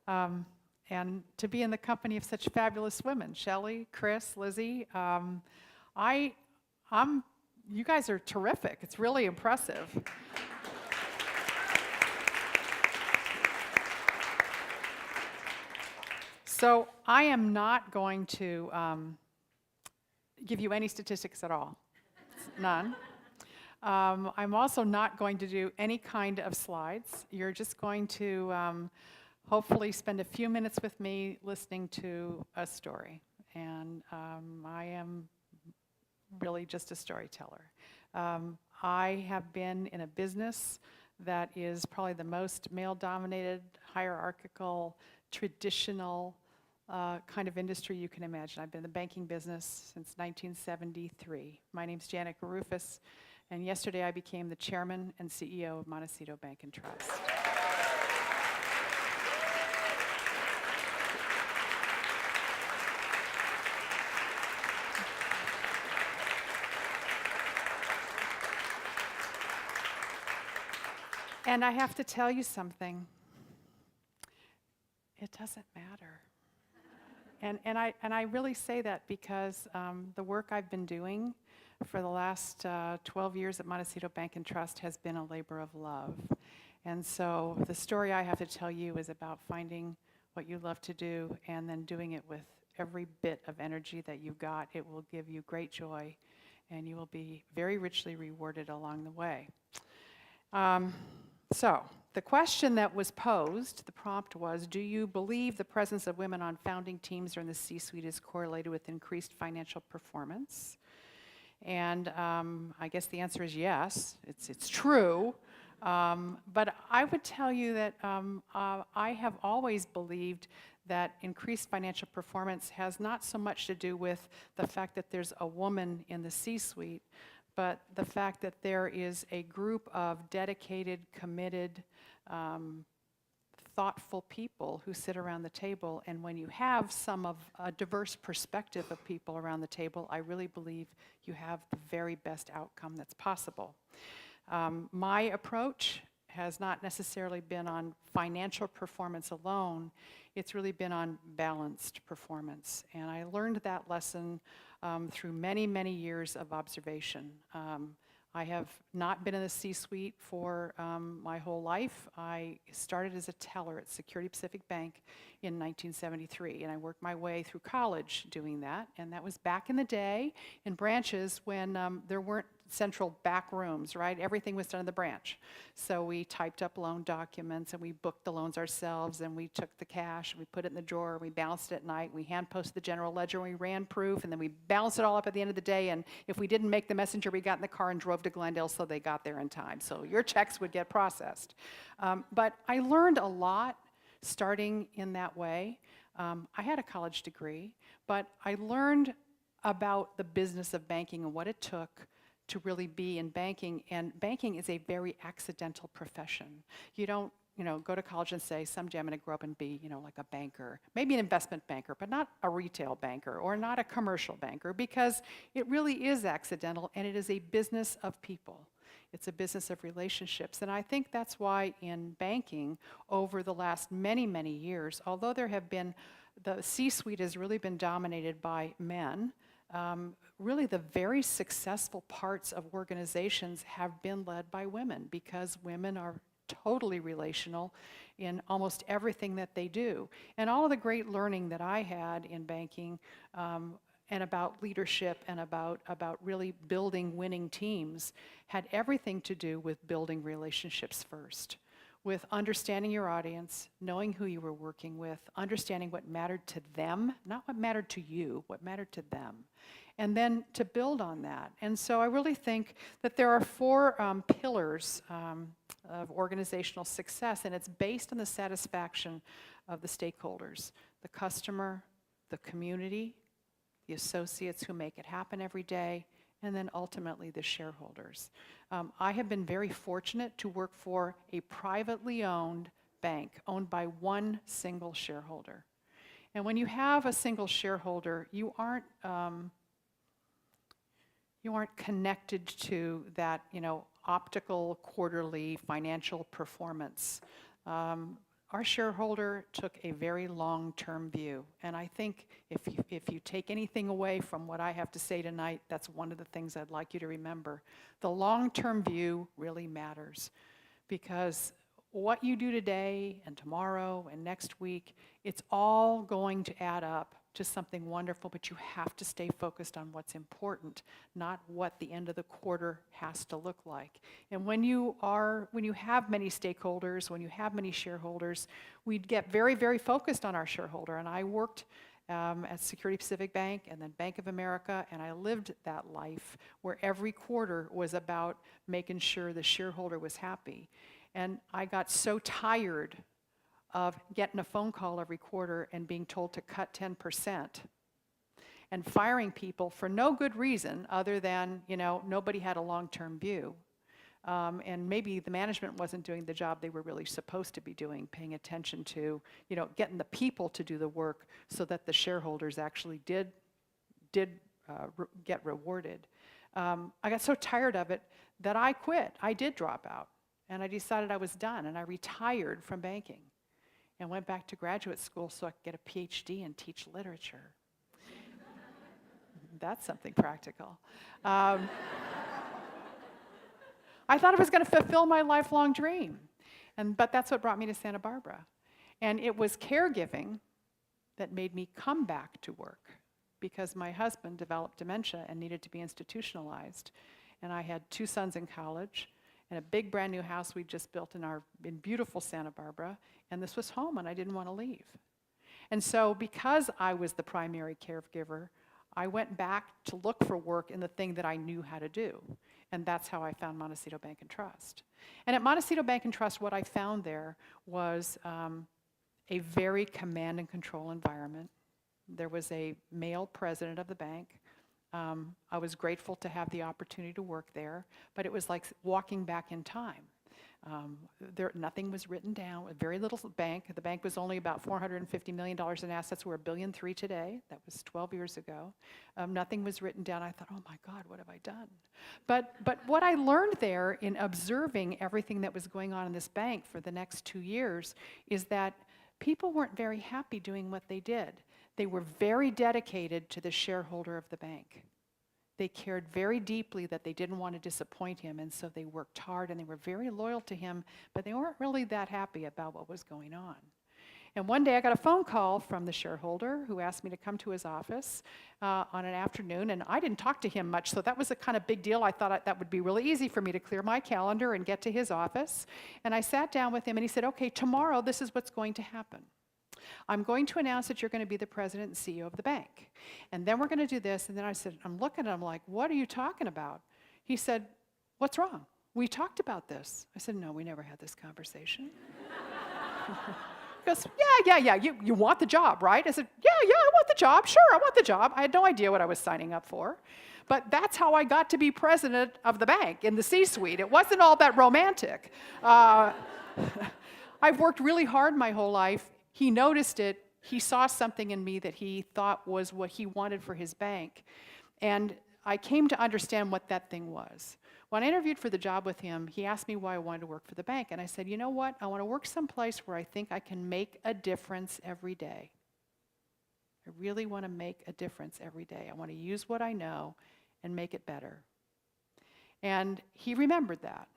And to be in the company of such fabulous women, Shelley, Chris, Lizzie. You guys are terrific. It's really impressive. So I am not going to give you any statistics at all, none. I'm also not going to do any kind of slides. You're just going to hopefully spend a few minutes with me listening to a story. And I am really just a storyteller. I have been in a business that is probably the most male-dominated, hierarchical, traditional kind of industry you can imagine. I've been in the banking business since 1973. My name's Janet Garufis, and yesterday I became the chairman and CEO of Montecito Bank and Trust. And I have to tell you something. It doesn't matter. And I really say that because the work I've been doing for the last 12 years at Montecito Bank and Trust has been a labor of love. And so the story I have to tell you is about finding what you love to do and then doing it with every bit of energy that you've got. It will give you great joy and you will be very richly rewarded along the way. So The question that was posed, the prompt was, do you believe the presence of women on founding teams or in the C-suite is correlated with increased financial performance? And I guess the answer is yes, it's true. But I would tell you that I have always believed that increased financial performance has not so much to do with the fact that there's a woman in the C-suite, but the fact that there is a group of dedicated, committed, thoughtful people who sit around the table. And when you have some of a diverse perspective of people around the table, I really believe you have the very best outcome that's possible. My approach has not necessarily been on financial performance alone. It's really been on balanced performance. And I learned that lesson through many, many years of observation. I have not been in the C-suite for my whole life. I started as a teller at Security Pacific Bank in 1973, and I worked my way through college doing that. And that was back in the day in branches when there weren't central back rooms, right? Everything was done in the branch. So we typed up loan documents, and we booked the loans ourselves, and we took the cash, and we put it in the drawer, we balanced it at night, we hand posted the general ledger, and we ran proof, and then we balanced it all up at the end of the day, and if we didn't make the messenger, we got in the car and drove to Glendale so they got there in time. So your checks would get processed. But I learned a lot starting in that way. I had a college degree, but I learned about the business of banking and what it took to really be in banking, and banking is a very accidental profession. You don't, go to college and say, someday I'm going to grow up and be, like a banker, maybe an investment banker, but not a retail banker or not a commercial banker, because it really is accidental, and it is a business of people. It's a business of relationships, and I think that's why in banking, over the last many, many years, although there have been, the C-suite has really been dominated by men, really the very successful parts of organizations have been led by women, because women are totally relational in almost everything that they do. And all of the great learning that I had in banking and about leadership and about really building winning teams had everything to do with building relationships first, with understanding your audience, knowing who you were working with, understanding what mattered to them, not what mattered to you, what mattered to them, and then to build on that. And so I really think that there are four pillars of organizational success, and it's based on the satisfaction of the stakeholders: the customer, the community, the associates who make it happen every day, and then ultimately the shareholders. I have been very fortunate to work for a privately owned bank owned by one single shareholder. And when you have a single shareholder, you aren't connected to that, optical quarterly financial performance. Our shareholder took a very long-term view, and I think if you take anything away from what I have to say tonight, that's one of the things I'd like you to remember. The long-term view really matters, because what you do today and tomorrow and next week, it's all going to add up to something wonderful, but you have to stay focused on what's important, not what the end of the quarter has to look like. And when you have many stakeholders, when you have many shareholders, we'd get very, very focused on our shareholder. And I worked at Security Pacific Bank and then Bank of America, and I lived that life where every quarter was about making sure the shareholder was happy. And I got so tired of getting a phone call every quarter and being told to cut 10% and firing people for no good reason other than, nobody had a long-term view. And maybe the management wasn't doing the job they were really supposed to be doing, paying attention to, getting the people to do the work so that the shareholders actually did get rewarded. I got so tired of it that I quit. I did drop out, and I decided I was done, and I retired from banking and went back to graduate school so I could get a PhD and teach literature. That's something practical. I thought it was going to fulfill my lifelong dream, but that's what brought me to Santa Barbara. And it was caregiving that made me come back to work, because my husband developed dementia and needed to be institutionalized. And I had two sons in college, and a big brand new house we just built in beautiful Santa Barbara, and this was home, and I didn't want to leave. And so because I was the primary caregiver, I went back to look for work in the thing that I knew how to do, and that's how I found Montecito Bank and Trust. And at Montecito Bank and Trust, what I found there was a very command and control environment. There was a male president of the bank. I was grateful to have the opportunity to work there, but it was like walking back in time. Nothing was written down, a very little bank. The bank was only about $450 million in assets. We're $1.3 billion today. That was 12 years ago. Nothing was written down. I thought, oh my God, what have I done? But what I learned there in observing everything that was going on in this bank for the next 2 years is that people weren't very happy doing what they did. They were very dedicated to the shareholder of the bank. They cared very deeply that they didn't want to disappoint him, and so they worked hard and they were very loyal to him, but they weren't really that happy about what was going on. And one day I got a phone call from the shareholder who asked me to come to his office on an afternoon, and I didn't talk to him much, so that was a kind of big deal. I thought that would be really easy for me to clear my calendar and get to his office. And I sat down with him and he said, okay, tomorrow this is what's going to happen. I'm going to announce that you're going to be the president and CEO of the bank. And then we're going to do this. And then I said, I'm looking at him like, what are you talking about? He said, what's wrong? We talked about this. I said, no, we never had this conversation. He goes, yeah, you want the job, right? I said, yeah, I want the job. Sure, I want the job. I had no idea what I was signing up for. But that's how I got to be president of the bank in the C-suite. It wasn't all that romantic. I've worked really hard my whole life. He noticed it. He saw something in me that he thought was what he wanted for his bank. And I came to understand what that thing was. When I interviewed for the job with him, he asked me why I wanted to work for the bank. And I said, you know what? I want to work someplace where I think I can make a difference every day. I really want to make a difference every day. I want to use what I know and make it better. And he remembered that.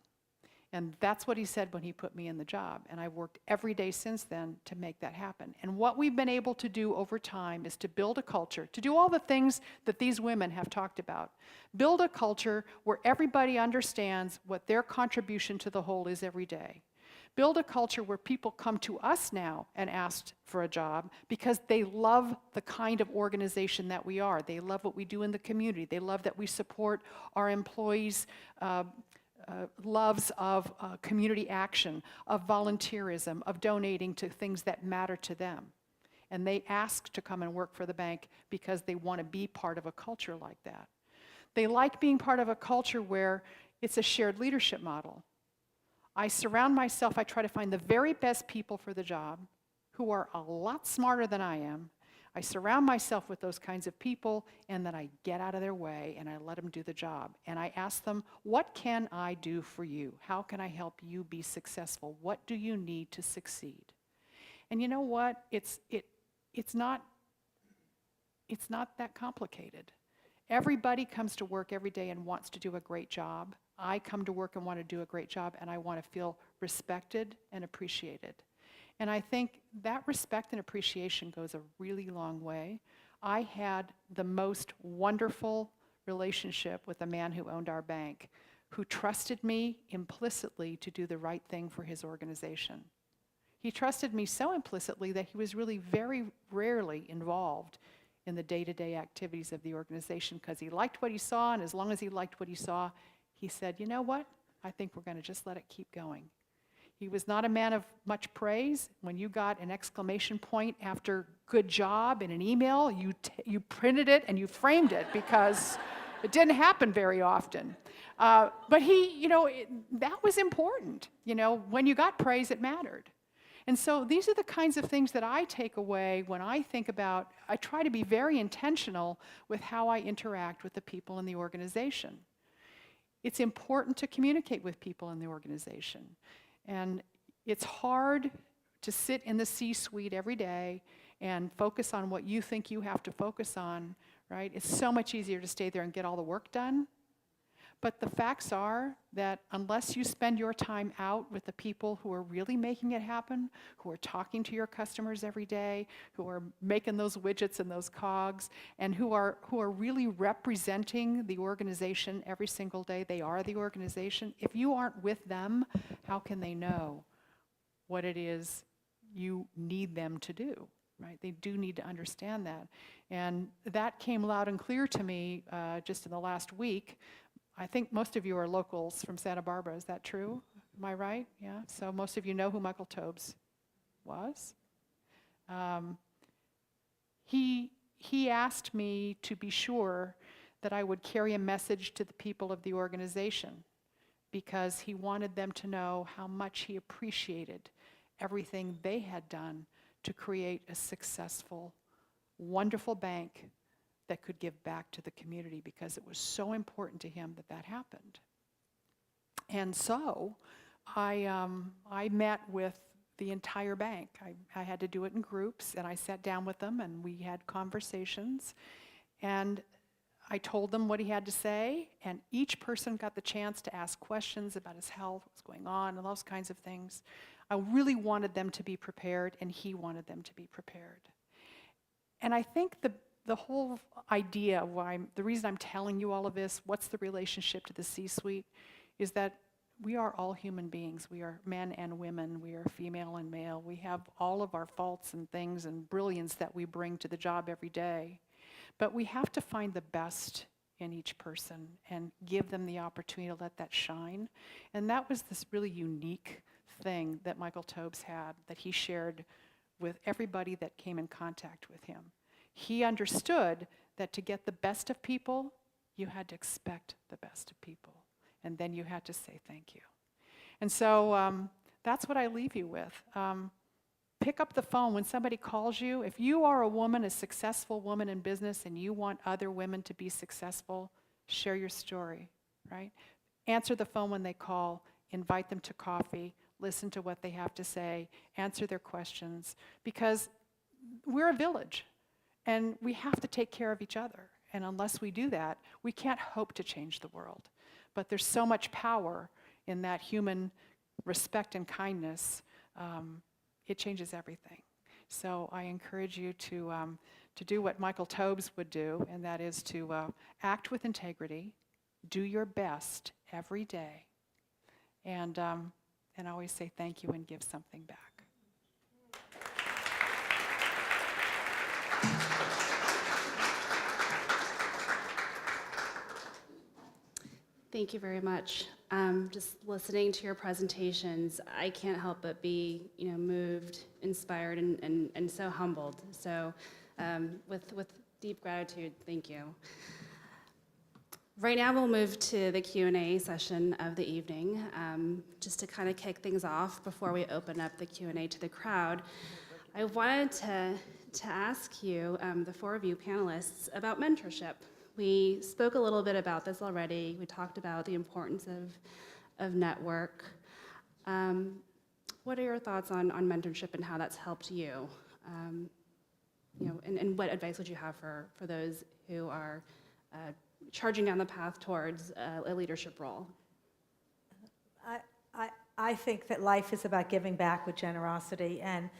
And that's what he said when he put me in the job. And I've worked every day since then to make that happen. And what we've been able to do over time is to build a culture, to do all the things that these women have talked about. Build a culture where everybody understands what their contribution to the whole is every day. Build a culture where people come to us now and ask for a job because they love the kind of organization that we are. They love what we do in the community. They love that we support our employees' loves of community action, of volunteerism, of donating to things that matter to them. And they ask to come and work for the bank because they want to be part of a culture like that. They like being part of a culture where it's a shared leadership model. I surround myself, I try to find the very best people for the job who are a lot smarter than I am. I surround myself with those kinds of people, and then I get out of their way and I let them do the job. And I ask them, what can I do for you? How can I help you be successful? What do you need to succeed? And you know what? It's not that complicated. Everybody comes to work every day and wants to do a great job. I come to work and want to do a great job, and I want to feel respected and appreciated. And I think that respect and appreciation goes a really long way. I had the most wonderful relationship with a man who owned our bank, who trusted me implicitly to do the right thing for his organization. He trusted me so implicitly that he was really very rarely involved in the day-to-day activities of the organization because he liked what he saw, and as long as he liked what he saw, he said, you know what? I think we're going to just let it keep going. He was not a man of much praise. When you got an exclamation point after good job in an email, you printed it and you framed it because it didn't happen very often. But that was important. When you got praise, it mattered. And so these are the kinds of things that I take away when I think about, I try to be very intentional with how I interact with the people in the organization. It's important to communicate with people in the organization. And it's hard to sit in the C-suite every day and focus on what you think you have to focus on, right? It's so much easier to stay there and get all the work done. But the facts are that unless you spend your time out with the people who are really making it happen, who are talking to your customers every day, who are making those widgets and those cogs, and who are really representing the organization every single day, they are the organization. If you aren't with them, how can they know what it is you need them to do, right? They do need to understand that. And that came loud and clear to me just in the last week. I think most of you are locals from Santa Barbara. Is that true? Am I right? Yeah. So most of you know who Michael Tobes was. He asked me to be sure that I would carry a message to the people of the organization because he wanted them to know how much he appreciated everything they had done to create a successful, wonderful bank that could give back to the community because it was so important to him that that happened. And so I met with the entire bank. I had to do it in groups, and I sat down with them, and we had conversations. And I told them what he had to say, and each person got the chance to ask questions about his health, what's going on, and those kinds of things. I really wanted them to be prepared, and he wanted them to be prepared. And I think the whole idea of the reason I'm telling you all of this, what's the relationship to the C-suite, is that we are all human beings. We are men and women. We are female and male. We have all of our faults and things and brilliance that we bring to the job every day. But we have to find the best in each person and give them the opportunity to let that shine. And that was this really unique thing that Michael Tobes had that he shared with everybody that came in contact with him. He understood that to get the best of people, you had to expect the best of people. And then you had to say thank you. And so that's what I leave you with. Pick up the phone when somebody calls you. If you are a woman, a successful woman in business, and you want other women to be successful, share your story, right? Answer the phone when they call, invite them to coffee, listen to what they have to say, answer their questions, because we're a village. And we have to take care of each other. And unless we do that, we can't hope to change the world. But there's so much power in that human respect and kindness. It changes everything. So I encourage you to do what Michael Tobes would do, and that is to act with integrity, do your best every day, and always say thank you and give something back. Thank you very much. Just listening to your presentations, I can't help but be, moved, inspired, and so humbled. So, with deep gratitude, thank you. Right now, we'll move to the Q&A session of the evening. Just to kind of kick things off before we open up the Q&A to the crowd, I wanted to ask you, the four of you panelists, about mentorship. We spoke a little bit about this already. We talked about the importance of network. What are your thoughts on mentorship and how that's helped you? And what advice would you have for those who are charging down the path towards a leadership role? I think that life is about giving back with generosity, and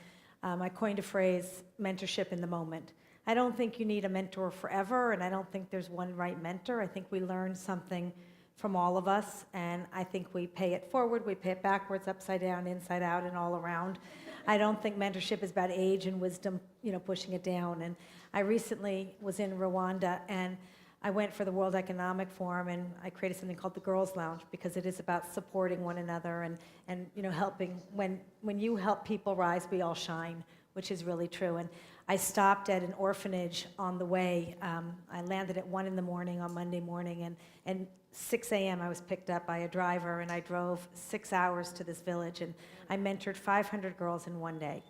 I coined a phrase, mentorship in the moment. I don't think you need a mentor forever, and I don't think there's one right mentor. I think we learn something from all of us, and I think we pay it forward, we pay it backwards, upside down, inside out, and all around. I don't think mentorship is about age and wisdom, pushing it down. And I recently was in Rwanda, and I went for the World Economic Forum, and I created something called the Girls Lounge because it is about supporting one another and helping. When you help people rise, we all shine, which is really true. And I stopped at an orphanage on the way. I landed at 1 in the morning on Monday morning, and 6 a.m. I was picked up by a driver, and I drove 6 hours to this village, and I mentored 500 girls in one day.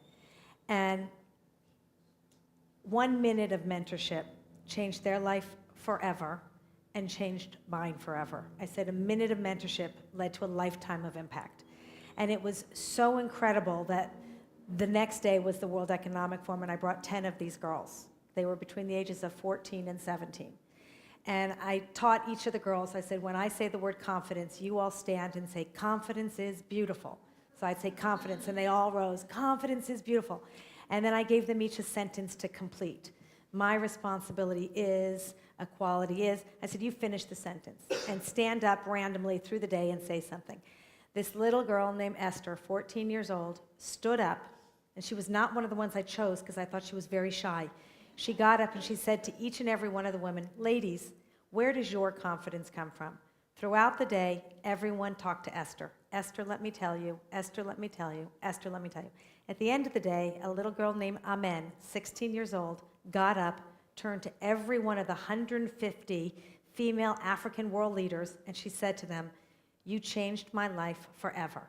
And 1 minute of mentorship changed their life forever and changed mine forever. I said a minute of mentorship led to a lifetime of impact. And it was so incredible that the next day was the World Economic Forum, and I brought 10 of these girls. They were between the ages of 14 and 17. And I taught each of the girls, I said, when I say the word confidence, you all stand and say, confidence is beautiful. So I'd say confidence, and they all rose, confidence is beautiful. And then I gave them each a sentence to complete. My responsibility is, a quality is. I said, you finish the sentence and stand up randomly through the day and say something. This little girl named Esther, 14 years old, stood up, and she was not one of the ones I chose because I thought she was very shy. She got up and she said to each and every one of the women, ladies, where does your confidence come from? Throughout the day, everyone talked to Esther. Esther, let me tell you. Esther, let me tell you. Esther, let me tell you. At the end of the day, a little girl named Amen, 16 years old, got up, turned to every one of the 150 female African world leaders, and she said to them, you changed my life forever.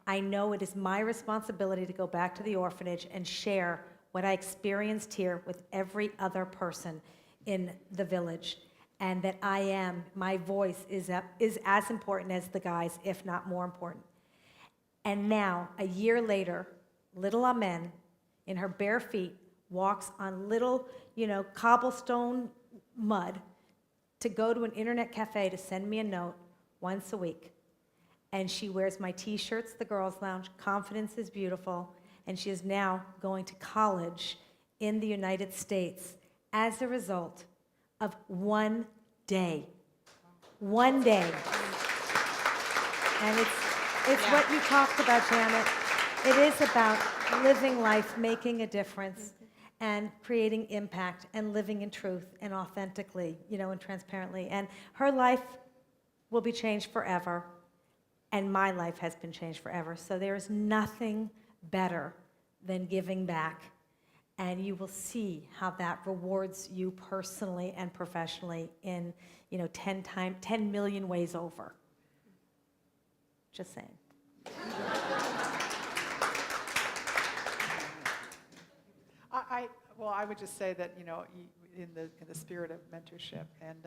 I know it is my responsibility to go back to the orphanage and share what I experienced here with every other person in the village, and that my voice is as important as the guys, if not more important. And now, a year later, little Amen, in her bare feet, walks on little, cobblestone mud to go to an internet cafe to send me a note once a week. And she wears my t-shirts, the Girls Lounge, Confidence is Beautiful, and she is now going to college in the United States as a result of one day. One day. And it's what you talked about, Janet. It is about living life, making a difference, and creating impact, and living in truth and authentically, and transparently. And her life will be changed forever, and my life has been changed forever. So there is nothing better than giving back, and you will see how that rewards you personally and professionally in 10 million ways over. Just saying. I would just say that, in the spirit of mentorship, and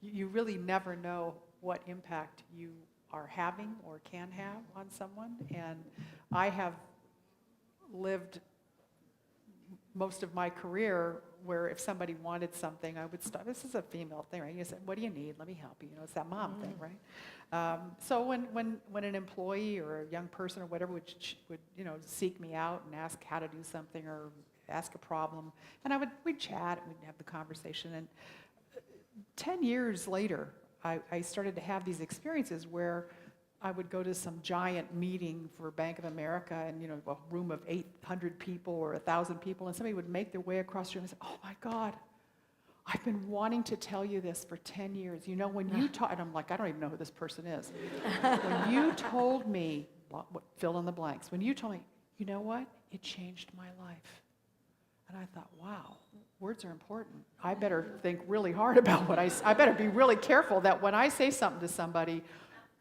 you really never know what impact you are having or can have on someone. And I have lived most of my career where if somebody wanted something, I would stop. This is a female thing, right? You say, what do you need? Let me help you. It's that mom thing, right? So when an employee or a young person or whatever would seek me out and ask how to do something or ask a problem, and we'd chat and we'd have the conversation. And 10 years later, I started to have these experiences where I would go to some giant meeting for Bank of America and, a room of 800 people or 1,000 people, and somebody would make their way across the room and say, oh my God, I've been wanting to tell you this for 10 years. When you talk, and I'm like, I don't even know who this person is. When you told me, fill in the blanks, when you told me, you know what? It changed my life. And I thought, wow, words are important. I better think really hard about what I better be really careful that when I say something to somebody,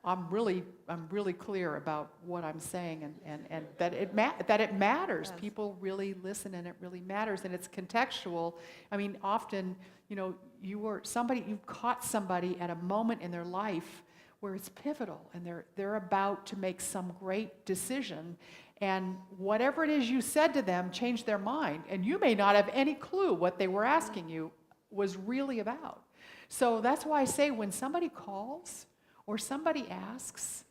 I'm really clear about what I'm saying, and that it matters. Yes. People really listen, and it really matters, and it's contextual. I mean, often, you've caught somebody at a moment in their life where it's pivotal, and they're about to make some great decision, and whatever it is you said to them changed their mind, and you may not have any clue what they were asking you was really about. So that's why I say when somebody calls or somebody asks,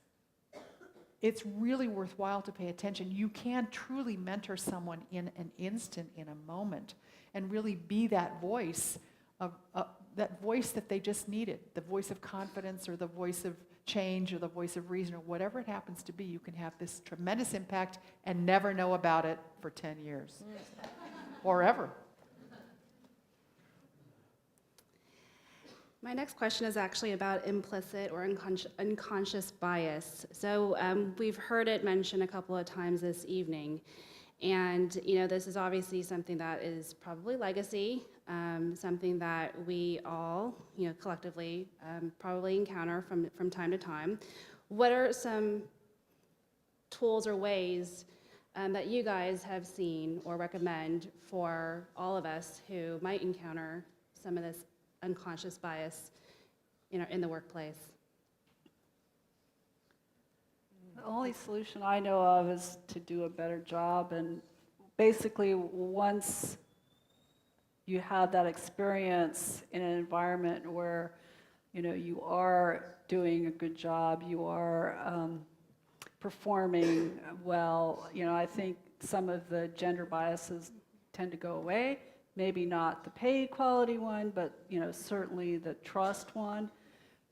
it's really worthwhile to pay attention. You can truly mentor someone in an instant, in a moment, and really be that voice that they just needed, the voice of confidence or the voice of change or the voice of reason or whatever it happens to be. You can have this tremendous impact and never know about it for 10 years or ever. My next question is actually about implicit or unconscious bias. So we've heard it mentioned a couple of times this evening. And this is obviously something that is probably legacy, something that we all, collectively probably encounter from time to time. What are some tools or ways that you guys have seen or recommend for all of us who might encounter some of this unconscious bias, in the workplace? The only solution I know of is to do a better job, and basically once you have that experience in an environment where, you are doing a good job, you are performing well, I think some of the gender biases tend to go away. Maybe not the paid quality one, but certainly the trust one.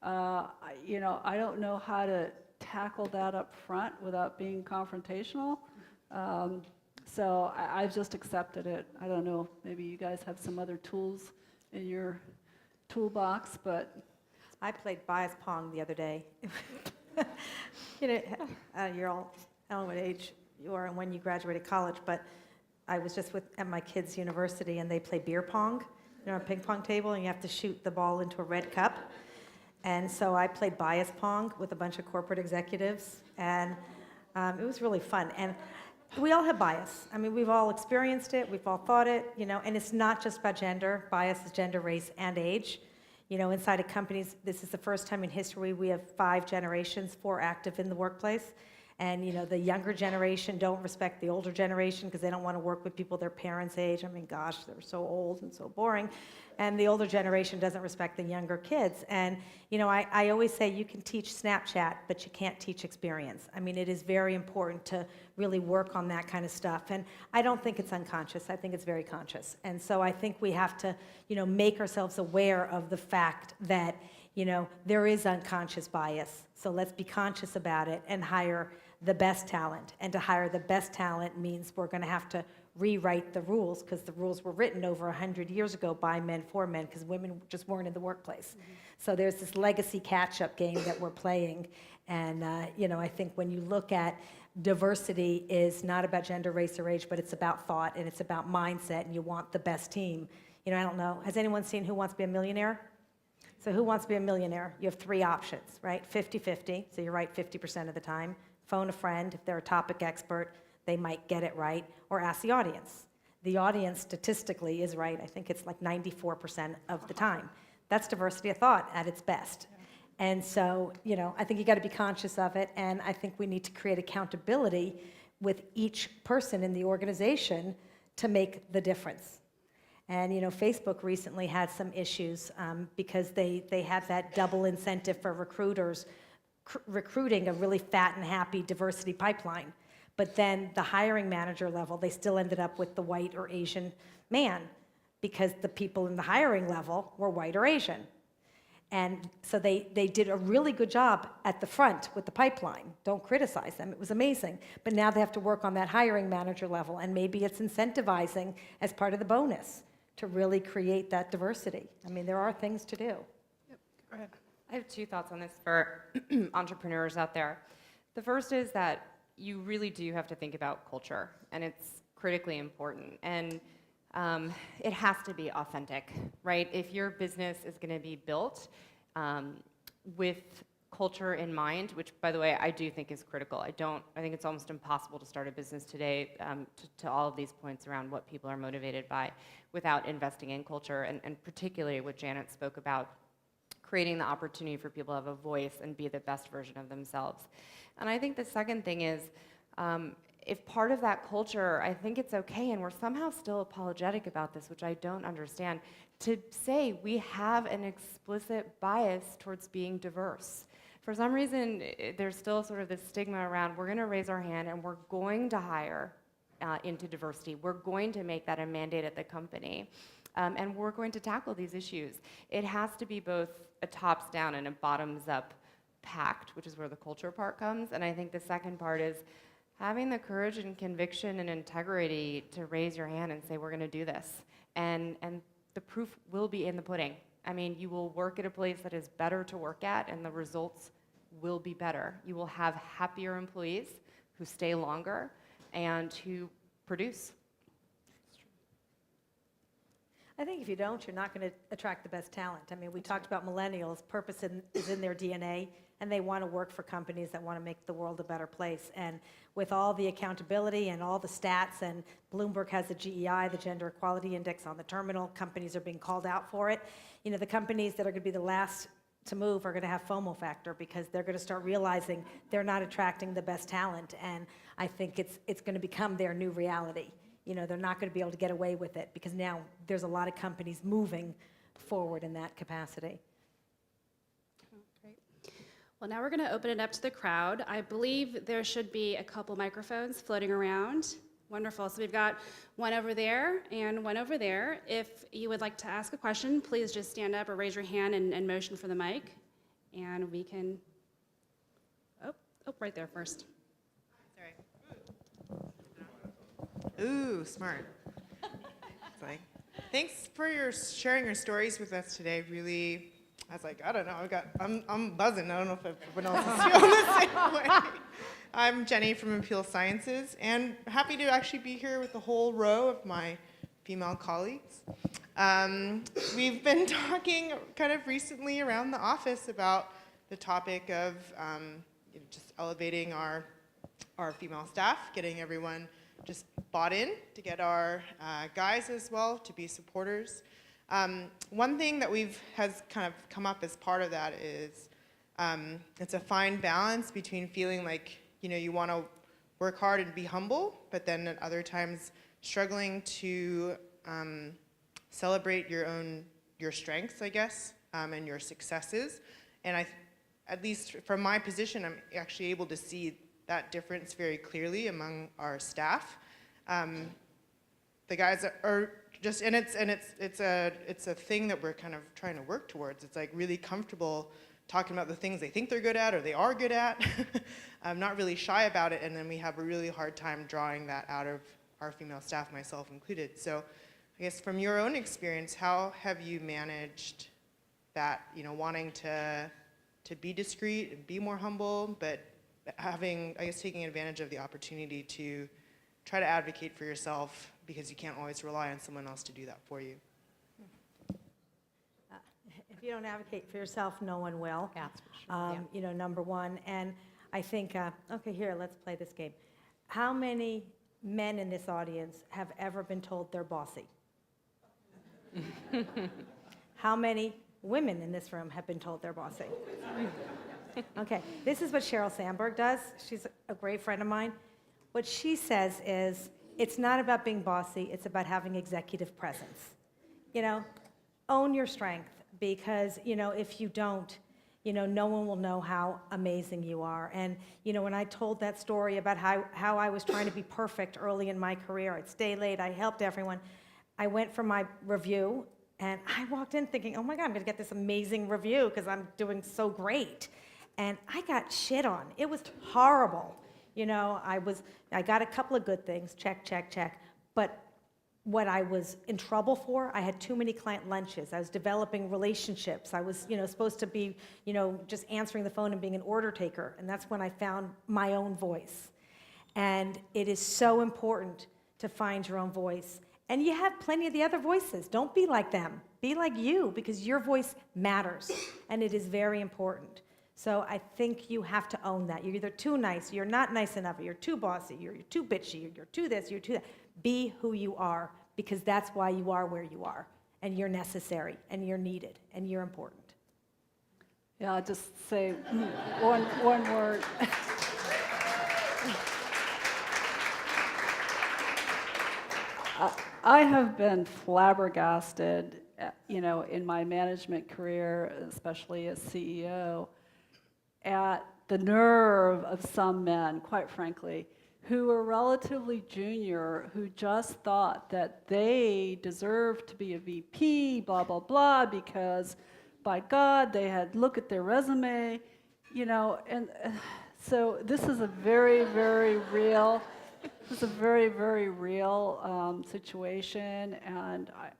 I don't know how to tackle that up front without being confrontational. So I've just accepted it. I don't know, maybe you guys have some other tools in your toolbox, but. I played bias pong the other day. You're all, I don't know what age you are and when you graduated college, but I was just at my kids' university and they play beer pong, on a ping pong table, and you have to shoot the ball into a red cup. And so I played bias pong with a bunch of corporate executives, and it was really fun. And we all have bias. I mean, we've all experienced it, we've all thought it, and it's not just about gender. Bias is gender, race, and age. Inside of companies, this is the first time in history we have 5 generations, 4 active in the workplace. And, the younger generation don't respect the older generation because they don't want to work with people their parents' age. I mean, gosh, they're so old and so boring. And the older generation doesn't respect the younger kids. And, I always say you can teach Snapchat, but you can't teach experience. I mean, it is very important to really work on that kind of stuff. And I don't think it's unconscious. I think it's very conscious. And so I think we have to, make ourselves aware of the fact that, there is unconscious bias. So let's be conscious about it and hire the best talent. And to hire the best talent means we're going to have to rewrite the rules, because the rules were written over 100 years ago by men for men, because women just weren't in the workplace. So there's this legacy catch-up game that we're playing. And, I think when you look at diversity is not about gender, race, or age, but it's about thought and it's about mindset, and you want the best team. I don't know, has anyone seen Who Wants to Be a Millionaire? So Who Wants to Be a Millionaire? You have 3 options, right? 50-50, so you're right 50% of the time. Phone a friend, if they're a topic expert, they might get it right, or ask the audience. The audience statistically is right, I think it's like 94% of the time. That's diversity of thought at its best. And so, I think you got to be conscious of it, and I think we need to create accountability with each person in the organization to make the difference. And Facebook recently had some issues because they have that double incentive for recruiters recruiting a really fat and happy diversity pipeline. But then the hiring manager level, they still ended up with the white or Asian man because the people in the hiring level were white or Asian. And so they did a really good job at the front with the pipeline. Don't criticize them, it was amazing. But now they have to work on that hiring manager level, and maybe it's incentivizing as part of the bonus to really create that diversity. I mean, there are things to do. Yep, go ahead. I have 2 thoughts on this for entrepreneurs out there. The first is that you really do have to think about culture, and it's critically important. And it has to be authentic, right? If your business is going to be built with culture in mind, which, by the way, I do think is critical. I think it's almost impossible to start a business today to all of these points around what people are motivated by without investing in culture, and particularly what Janet spoke about, creating the opportunity for people to have a voice and be the best version of themselves. And I think the second thing is, if part of that culture, I think it's okay, and we're somehow still apologetic about this, which I don't understand, to say we have an explicit bias towards being diverse. For some reason, there's still sort of this stigma around, we're going to raise our hand and we're going to hire into diversity. We're going to make that a mandate at the company. And we're going to tackle these issues. It has to be both a tops-down and a bottoms-up pact, which is where the culture part comes. And I think the second part is having the courage and conviction and integrity to raise your hand and say, we're going to do this. And the proof will be in the pudding. I mean, you will work at a place that is better to work at, and the results will be better. You will have happier employees who stay longer and who produce. I think if you don't, you're not going to attract the best talent. I mean, we talked about millennials, purpose is in their DNA, and they want to work for companies that want to make the world a better place. And with all the accountability and all the stats, and Bloomberg has the GEI, the Gender Equality Index on the terminal, companies are being called out for it. The companies that are going to be the last to move are going to have FOMO factor because they're going to start realizing they're not attracting the best talent. And I think it's going to become their new reality. they're not going to be able to get away with it because now there's a lot of companies moving forward in that capacity. Great. Well, now we're going to open it up to the crowd. I believe there should be a couple microphones floating around. Wonderful. So we've got one over there and one over there. If you would like to ask a question, please just stand up or raise your hand and motion for the mic. And we can, right there first. Sorry. Ooh, smart. It's like, thanks for sharing your stories with us today. Really, I was like, I don't know, I'm buzzing. I don't know if everyone else is feeling the same way. I'm Jenny from Imperial Sciences, and happy to actually be here with the whole row of my female colleagues. We've been talking kind of recently around the office about the topic of just elevating our female staff, getting everyone just bought in, to get our guys as well to be supporters. One thing that has kind of come up as part of that is it's a fine balance between feeling like you want to work hard and be humble, but then at other times struggling to celebrate your strengths, I guess, and your successes. And at least from my position, I'm actually able to see that difference very clearly among our staff. The guys are just, and it's a thing that we're kind of trying to work towards. It's like really comfortable talking about the things they think they're good at or they are good at. I'm not really shy about it, and then we have a really hard time drawing that out of our female staff, myself included. So I guess from your own experience, how have you managed that, wanting to be discreet and be more humble, but taking advantage of the opportunity to try to advocate for yourself, because you can't always rely on someone else to do that for you? If you don't advocate for yourself, no one will. That's for sure. Number one. And I think, okay, here, let's play this game. How many men in this audience have ever been told they're bossy? How many women in this room have been told they're bossy? Okay, this is what Sheryl Sandberg does. She's a great friend of mine. What she says is, it's not about being bossy, it's about having executive presence. Own your strength, because, if you don't, no one will know how amazing you are. And, when I told that story about how I was trying to be perfect early in my career, I'd stay late, I helped everyone. I went for my review, and I walked in thinking, oh my God, I'm gonna get this amazing review because I'm doing so great. And I got shit on. It was horrible. I got a couple of good things, check, check, check. But what I was in trouble for, I had too many client lunches. I was developing relationships. I was, supposed to be, just answering the phone and being an order taker. And that's when I found my own voice. And it is so important to find your own voice. And you have plenty of the other voices. Don't be like them. Be like you, because your voice matters. And it is very important. So I think you have to own that. You're either too nice, you're not nice enough, you're too bossy, you're too bitchy, you're too this, you're too that. Be who you are, because that's why you are where you are. And you're necessary, and you're needed, and you're important. Yeah, I'll just say one word. I have been flabbergasted, in my management career, especially as CEO, at the nerve of some men, quite frankly, who are relatively junior, who just thought that they deserved to be a VP, blah, blah, blah, because by God, they had look at their resume, and so this is a very, very real, situation, and I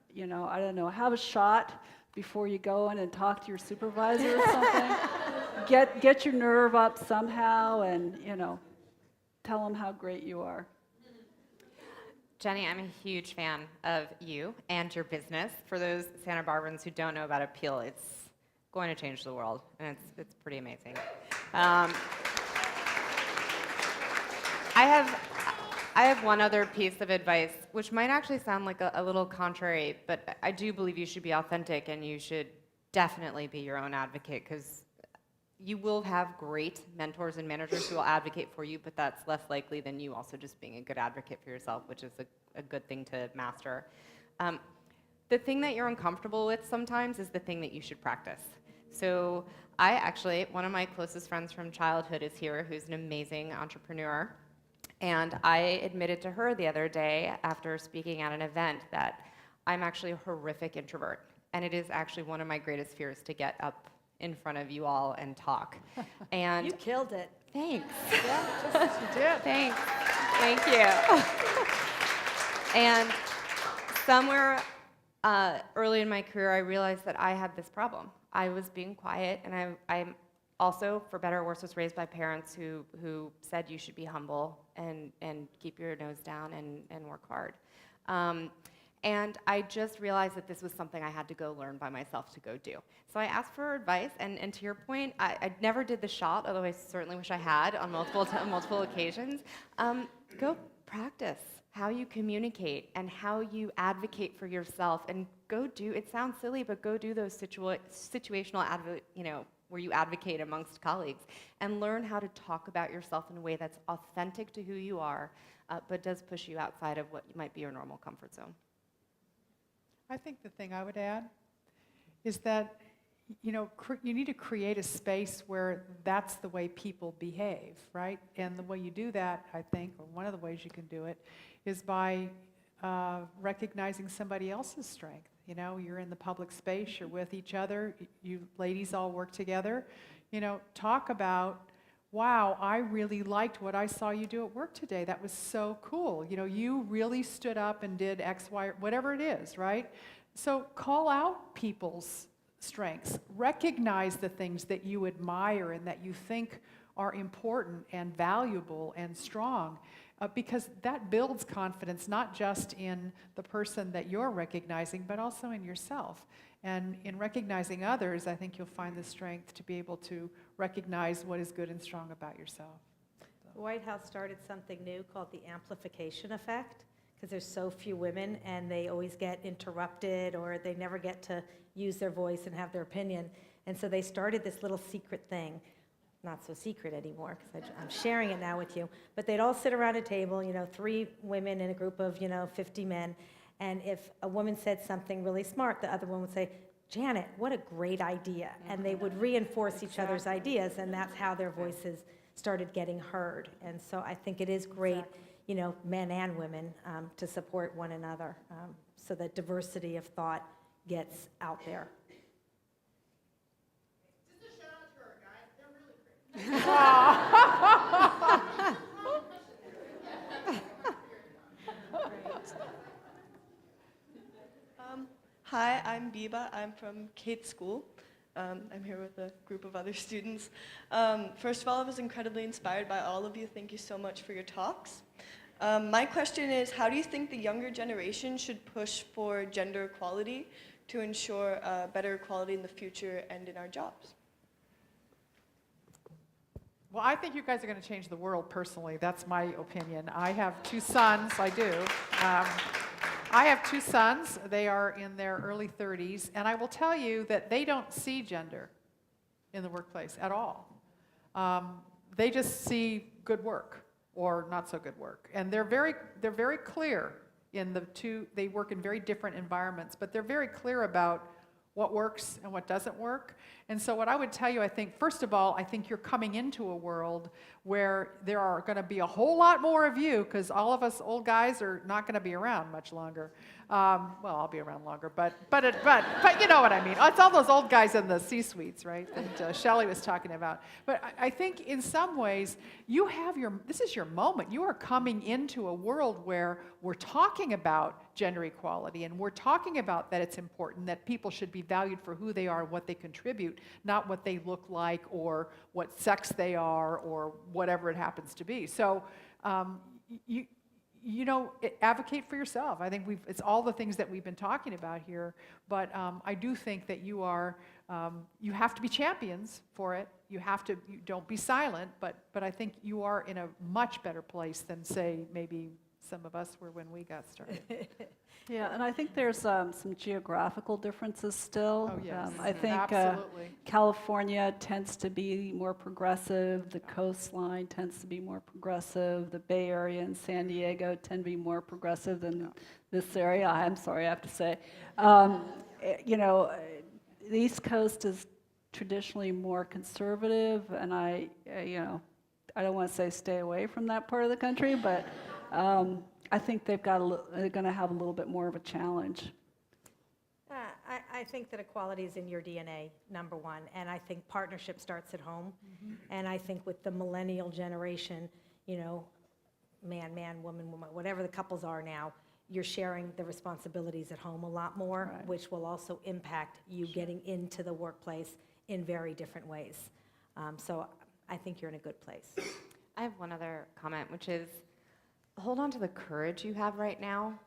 don't know, have a shot before you go in and talk to your supervisor or something. Get your nerve up somehow, and tell them how great you are. Jenny, I'm a huge fan of you and your business. For those Santa Barbarans who don't know about Appeal, it's going to change the world, and it's pretty amazing. I have one other piece of advice, which might actually sound like a little contrary, but I do believe you should be authentic, and you should definitely be your own advocate, because you will have great mentors and managers who will advocate for you, but that's less likely than you also just being a good advocate for yourself, which is a good thing to master. The thing that you're uncomfortable with sometimes is the thing that you should practice. So one of my closest friends from childhood is here, who's an amazing entrepreneur. And I admitted to her the other day after speaking at an event that I'm actually a horrific introvert. And it is actually one of my greatest fears to get up in front of you all and talk. And You killed it. thanks. Yes, you did. Thanks. Thank you. And somewhere early in my career, I realized that I had this problem. I was being quiet, and I'm also, for better or worse, was raised by parents who said you should be humble and keep your nose down and work hard. And I just realized that this was something I had to go learn by myself to go do. So I asked for advice, and to your point, I never did the shot, although I certainly wish I had on multiple occasions. Go practice how you communicate and how you advocate for yourself, and go do, it sounds silly, but go do those situational, where you advocate amongst colleagues, and learn how to talk about yourself in a way that's authentic to who you are, but does push you outside of what might be your normal comfort zone. I think the thing I would add is that, you need to create a space where that's the way people behave, right? And the way you do that, I think, or one of the ways you can do it, is by recognizing somebody else's strength. You're in the public space, you're with each other, you ladies all work together. Talk about, wow, I really liked what I saw you do at work today. That was so cool. You really stood up and did X, Y, whatever it is, right? So call out people's strengths. Recognize the things that you admire and that you think are important and valuable and strong, because that builds confidence, not just in the person that you're recognizing, but also in yourself. And in recognizing others, I think you'll find the strength to be able to recognize what is good and strong about yourself. The White House started something new called the amplification effect, because there's so few women and they always get interrupted or they never get to use their voice and have their opinion. And so they started this little secret thing, not so secret anymore because I'm sharing it now with you, but they'd all sit around a table, 3 women in a group of, 50 men, and if a woman said something really smart, the other one would say, Janet, what a great idea. And they would reinforce each other's ideas, and that's how their voices started getting heard. And so I think it is great, men and women, to support one another, so that diversity of thought gets out there. Just a shout out to our guys. They're really great. Hi, I'm Biba. I'm from Kate's school. I'm here with a group of other students. First of all, I was incredibly inspired by all of you. Thank you so much for your talks. My question is, how do you think the younger generation should push for gender equality to ensure better equality in the future and in our jobs? Well, I think you guys are going to change the world personally. That's my opinion. I have 2 sons. I do. I have 2 sons. They are in their early 30s. And I will tell you that they don't see gender in the workplace at all. They just see good work or not so good work. And they're very clear in the 2. They work in very different environments, but they're very clear about what works and what doesn't work. And so what I would tell you, I think, first of all, I think you're coming into a world where there are going to be a whole lot more of you, because all of us old guys are not going to be around much longer. Well, I'll be around longer, but you know what I mean. It's all those old guys in the C-suites, right, that Shelley was talking about. But I think in some ways, this is your moment. You are coming into a world where we're talking about gender equality, and we're talking about that it's important, that people should be valued for who they are and what they contribute, not what they look like or what sex they are or whatever it happens to be. So advocate for yourself. I think it's all the things that we've been talking about here, but I do think that you have to be champions for it. You don't be silent, but I think you are in a much better place than, say, maybe some of us were when we got started. Yeah, and I think there's some geographical differences still. Oh, yes. I think Absolutely. California tends to be more progressive, the coastline tends to be more progressive, the Bay Area and San Diego tend to be more progressive than this area. I'm sorry, I have to say. You know, the East Coast is traditionally more conservative, and you know, I don't want to say stay away from that part of the country, but I think they're going to have a little bit more of a challenge. I think that equality is in your DNA, number one, and I think partnership starts at home. And I think with the millennial generation, you know, man, woman, whatever the couples are now, you're sharing the responsibilities at home a lot more, Right. which will also impact you getting into the workplace in very different ways. So I think you're in a good place. I have one other comment, which is hold on to the courage you have right now.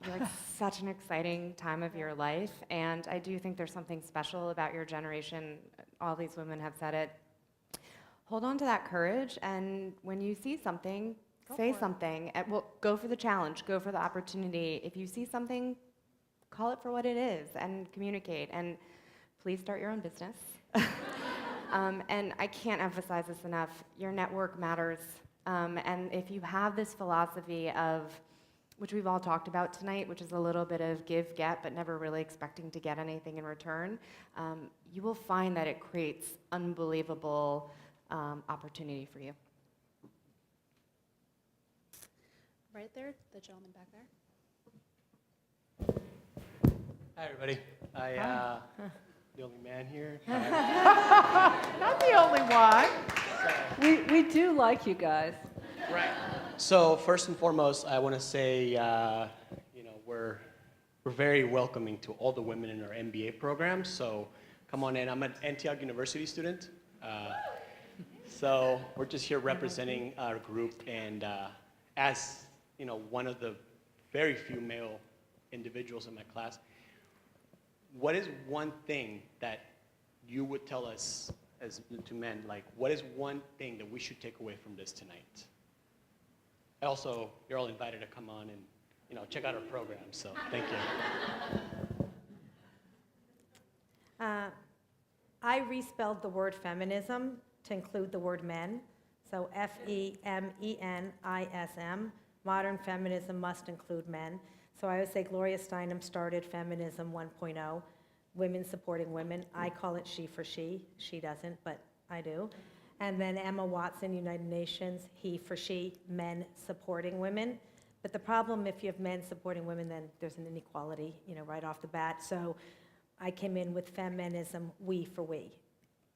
You're at such an exciting time of your life, and I do think there's something special about your generation. All these women have said it. Hold on to that courage, and when you see something, say something. Well, go for the challenge, go for the opportunity. If you see something, call it for what it is and communicate. And please start your own business. And I can't emphasize this enough. Your network matters. And if you have this philosophy of, which we've all talked about tonight, which is a little bit of give, get, but never really expecting to get anything in return, you will find that it creates unbelievable opportunity for you. Right there, the gentleman back there. Hi, everybody. The only man here. Not the only one. We do like you guys. Right. So first and foremost, I want to say, you know, we're very welcoming to all the women in our MBA program. So come on in. I'm an Antioch University student. So we're just here representing our group, and as you know, one of the very few male individuals in my class, what is one thing that you would tell us as to men, like what is one thing that we should take away from this tonight? Also, you're all invited to come on and, you know, check out our program, so thank you. I respelled the word feminism to include the word men. So F-E-M-E-N-I-S-M. Modern feminism must include men. So I would say Gloria Steinem started Feminism 1.0, women supporting women. I call it she for she. She doesn't, but I do. And then Emma Watson, United Nations, he for she, men supporting women. But the problem, if you have men supporting women, then there's an inequality, you know, right off the bat. So I came in with feminism, we for we.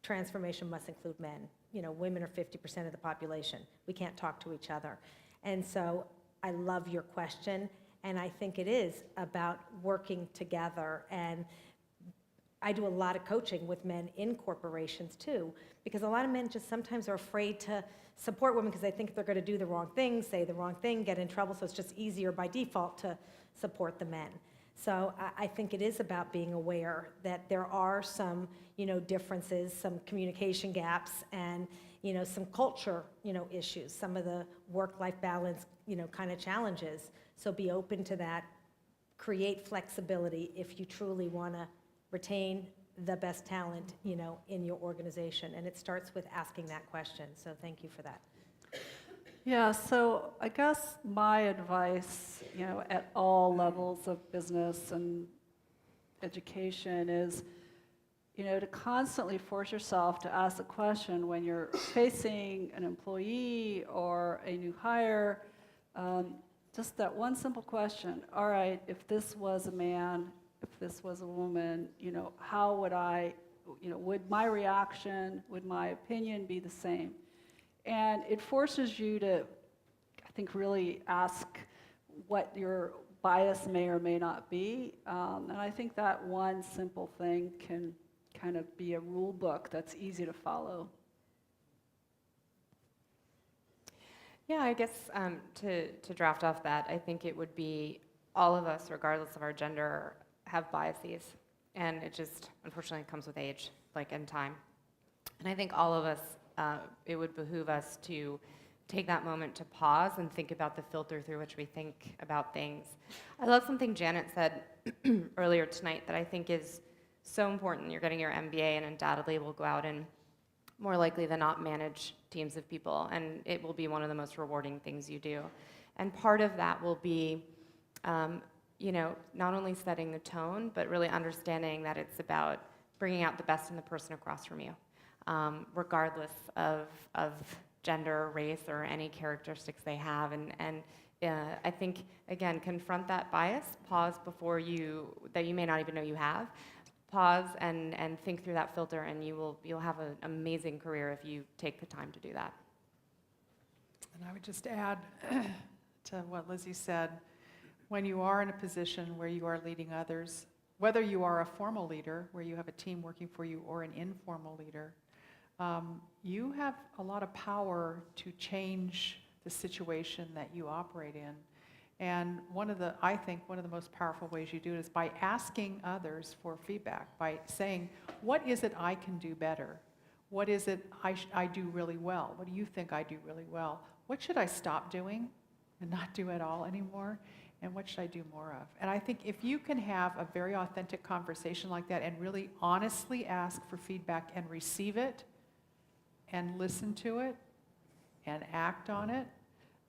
Transformation must include men. You know, women are 50% of the population. We can't talk to each other. And so I love your question, and I think it is about working together. And I do a lot of coaching with men in corporations too, because a lot of men just sometimes are afraid to support women because they think they're going to do the wrong thing, say the wrong thing, get in trouble, so it's just easier by default to support the men. So I think it is about being aware that there are some, you know, differences, some communication gaps, and, you know, some culture, you know, issues, some of the work-life balance, you know, kind of challenges. So be open to that. Create flexibility if you truly want to retain the best talent, you know, in your organization. And it starts with asking that question. So thank you for that. Yeah, so I guess my advice, you know, at all levels of business and education is, you know, to constantly force yourself to ask the question when you're facing an employee or a new hire, just that one simple question. All right, if this was a man, if this was a woman, you know, how would I, you know, would my reaction, would my opinion be the same? And it forces you to, I think, really ask what your bias may or may not be. And I think that one simple thing can kind of be a rule book that's easy to follow. Yeah, I guess to draft off that, I think it would be all of us, regardless of our gender, have biases. And it just, unfortunately, comes with age, like, and time. And I think all of us, it would behoove us to take that moment to pause and think about the filter through which we think about things. I love something Janet said earlier tonight that I think is so important. You're getting your MBA and undoubtedly will go out and more likely than not manage teams of people, and it will be one of the most rewarding things you do. And part of that will be, not only setting the tone, but really understanding that it's about bringing out the best in the person across from you, regardless of gender, race, or any characteristics they have. And I think, again, confront that bias, pause before that you may not even know you have. Pause and think through that filter, and you'll have an amazing career if you take the time to do that. And I would just add to what Lizzie said, when you are in a position where you are leading others, whether you are a formal leader, where you have a team working for you, or an informal leader, you have a lot of power to change the situation that you operate in. And I think one of the most powerful ways you do it is by asking others for feedback, by saying, what is it I can do better? What is it I do really well? What do you think I do really well? What should I stop doing and not do at all anymore? And what should I do more of? And I think if you can have a very authentic conversation like that and really honestly ask for feedback and receive it and listen to it and act on it,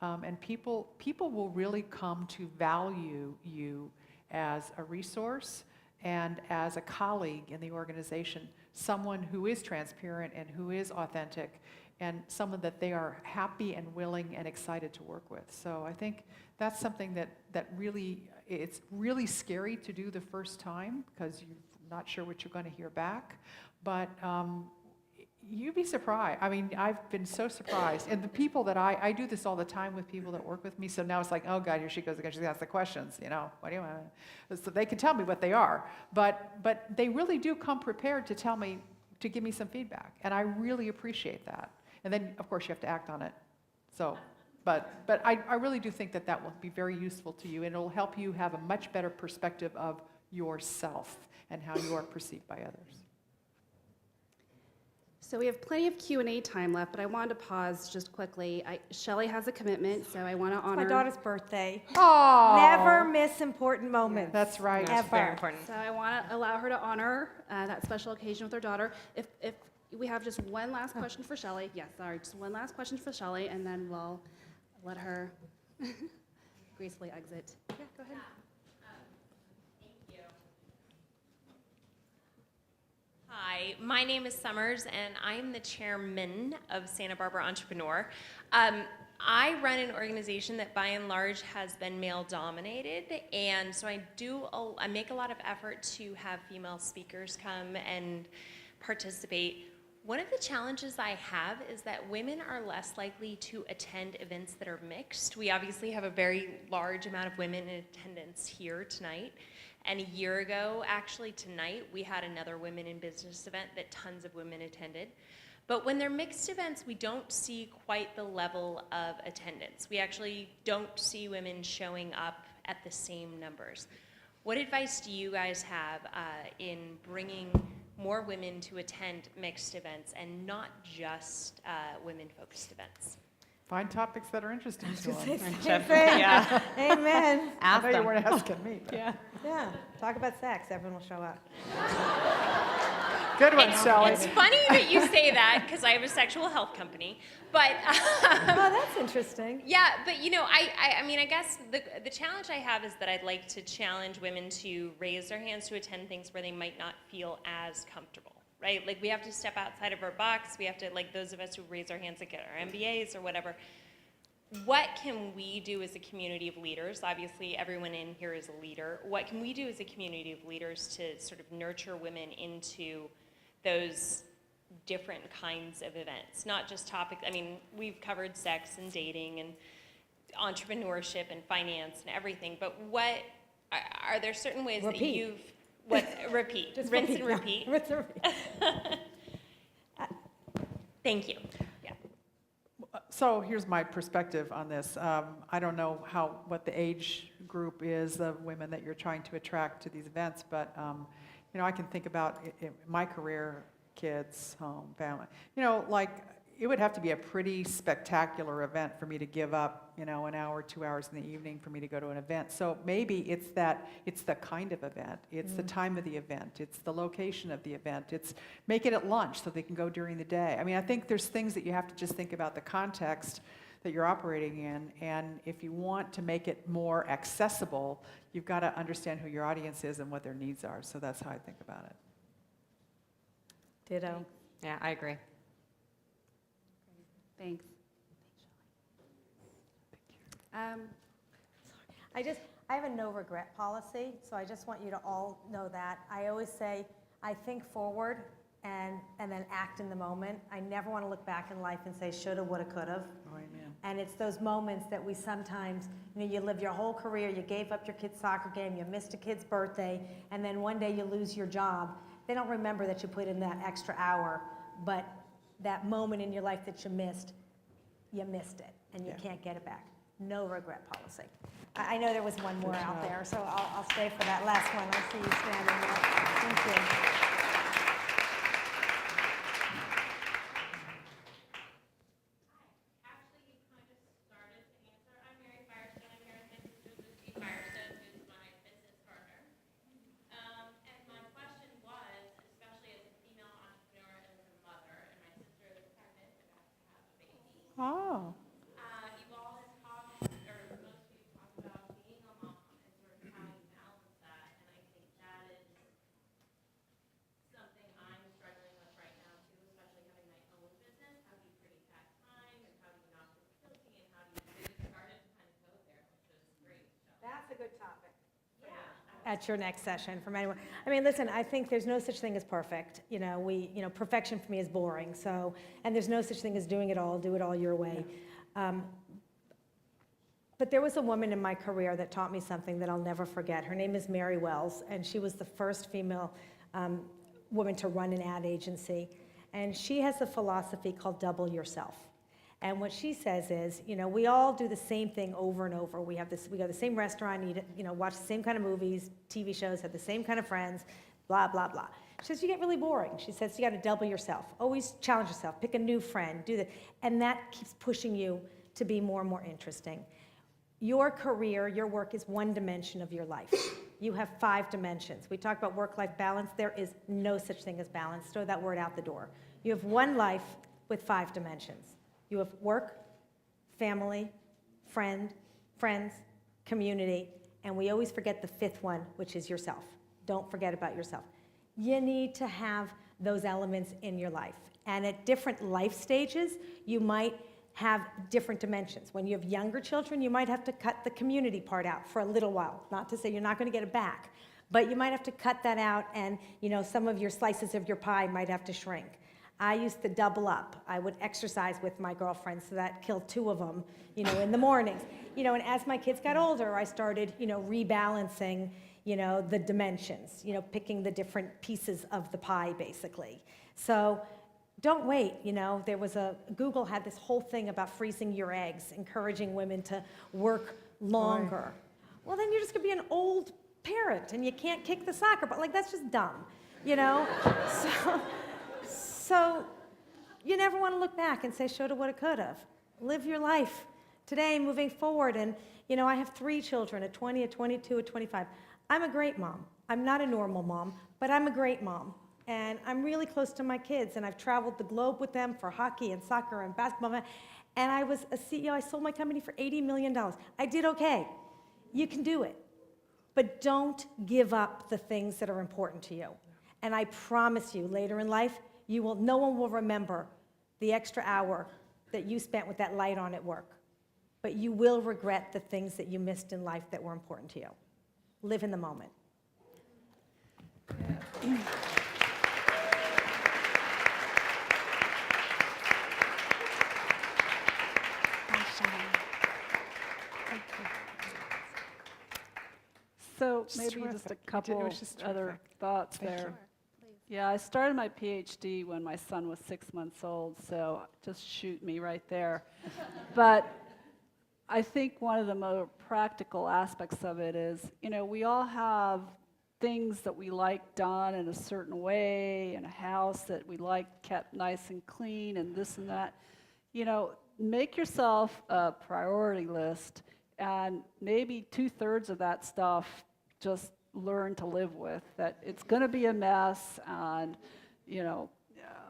and people will really come to value you as a resource and as a colleague in the organization, someone who is transparent and who is authentic, and someone that they are happy and willing and excited to work with. So I think that's something that really, it's really scary to do the first time because you're not sure what you're going to hear back. But you'd be surprised. I mean, I've been so surprised. And the people that I do this all the time with people that work with me, so now it's like, oh God, here she goes again, she's gonna ask the questions, what do you want? So they can tell me what they are. But they really do come prepared to tell me, to give me some feedback. And I really appreciate that. And then, of course, you have to act on it. So, but I really do think that will be very useful to you, and it'll help you have a much better perspective of yourself and how you are perceived by others. So we have plenty of Q&A time left, but I wanted to pause just quickly. Shelley has a commitment, so I want to honor... My daughter's birthday. Oh, Never miss important moments. that's right. That's very Ever. important. So I want to allow her to honor that special occasion with her daughter. If we have just one last question for Shelley. Yes, sorry, just one last question for Shelley, and then we'll let her gracefully exit. Yeah, go ahead. Hi, my name is Summers, and I am the chairman of Santa Barbara Entrepreneur. I run an organization that by and large has been male-dominated, and so I make a lot of effort to have female speakers come and participate. One of the challenges I have is that women are less likely to attend events that are mixed. We obviously have a very large amount of women in attendance here tonight. And a year ago, actually tonight, we had another Women in Business event that tons of women attended. But when they're mixed events, we don't see quite the level of attendance. We actually don't see women showing up at the same numbers. What advice do you guys have in bringing more women to attend mixed events and not just women-focused events? Find topics that are interesting to them. Yeah. Amen. I know you weren't asking me. But. Yeah. Talk about sex. Everyone will show up. Good one, Shelley. It's funny that you say that because I have a sexual health company, but Oh, that's interesting. yeah, but I guess the challenge I have is that I'd like to challenge women to raise their hands to attend things where they might not feel as comfortable. Right? Like we have to step outside of our box. We have to, like those of us who raise our hands to get our MBAs or whatever. What can we do as a community of leaders? Obviously, everyone in here is a leader. What can we do as a community of leaders to sort of nurture women into those different kinds of events? Not just topics. I mean, we've covered sex and dating and entrepreneurship and finance and everything, but what are there certain ways that you've repeat. Just rinse repeat. and repeat. Rinse and repeat. Thank you. Yeah. So here's my perspective on this. I don't know what the age group is of women that you're trying to attract to these events, but I can think about my career, kids, home, family. it would have to be a pretty spectacular event for me to give up, an hour, 2 hours in the evening for me to go to an event. So maybe it's the kind of event, it's the time of the event, it's the location of the event, it's make it at lunch so they can go during the day. I mean, I think there's things that you have to just think about the context that you're operating in, and if you want to make it more accessible, you've got to understand who your audience is and what their needs are. So that's how I think about it. Ditto. Yeah, I agree. Thanks. I have a no regret policy, so I just want you to all know that. I always say, I think forward and then act in the moment. I never want to look back in life and say, shoulda, woulda, could've. Oh, amen. And it's those moments that we sometimes, you live your whole career, you gave up your kid's soccer game, you missed a kid's birthday, and then one day you lose your job. They don't remember that you put in that extra hour, but that moment in your life that you missed it, and you can't get it back. No regret policy. I know there was one more out there, so I'll stay for that last one. I see you standing there. Thank you. Oh. You all have talked, or most of you talked about being a mom and sort of how you balance that, and I think that is something I'm struggling with right now too, especially having my own business. How do you create that time, and how do you not feel guilty, and how do you started to kind of go there, which is great. So. That's a good topic. Yeah. At your next session from anyone. I mean, listen, I think there's no such thing as perfect. Perfection for me is boring. So, and there's no such thing as doing it all, do it all your way. But there was a woman in my career that taught me something that I'll never forget. Her name is Mary Wells, and she was the first female woman to run an ad agency. And she has a philosophy called double yourself. And what she says is, we all do the same thing over and over. We go to the same restaurant, eat, watch the same kind of movies, TV shows, have the same kind of friends, blah, blah, blah. She says, you get really boring. She says, you got to double yourself. Always challenge yourself. Pick a new friend. Do that. And that keeps pushing you to be more and more interesting. Your career, your work is one dimension of your life. You have 5 dimensions. We talk about work-life balance. There is no such thing as balance. Throw that word out the door. You have one life with 5 dimensions. You have work, family, friends, community, and we always forget the 5th one, which is yourself. Don't forget about yourself. You need to have those elements in your life. And at different life stages, you might have different dimensions. When you have younger children, you might have to cut the community part out for a little while. Not to say you're not going to get it back, but you might have to cut that out, and some of your slices of your pie might have to shrink. I used to double up. I would exercise with my girlfriends, so that killed 2 of them, in the mornings. And as my kids got older, I started, rebalancing, the dimensions, picking the different pieces of the pie, basically. So don't wait, Google had this whole thing about freezing your eggs, encouraging women to work longer. Well, then you're just gonna be an old parent, and you can't kick the soccer ball. That's just dumb, So you never want to look back and say, shoulda, woulda, could've. Live your life today, moving forward. And, I have 3 children, a 20, a 22, a 25. I'm a great mom. I'm not a normal mom, but I'm a great mom. And I'm really close to my kids, and I've traveled the globe with them for hockey and soccer and basketball. And I was a CEO. I sold my company for $80 million. I did okay. You can do it. But don't give up the things that are important to you. And I promise you, later in life, no one will remember the extra hour that you spent with that light on at work. But you will regret the things that you missed in life that were important to you. Live in the moment. So Just maybe terrific. just a It couple was just other terrific. thoughts Thank there. you. Yeah, I started my PhD when my son was 6 months old, so just shoot me right there. But I think one of the more practical aspects of it is, we all have things that we like done in a certain way, in a house that we like kept nice and clean, and this and that. You know, make yourself a priority list, and maybe 2/3 of that stuff just learn to live with. That it's going to be a mess, and you know,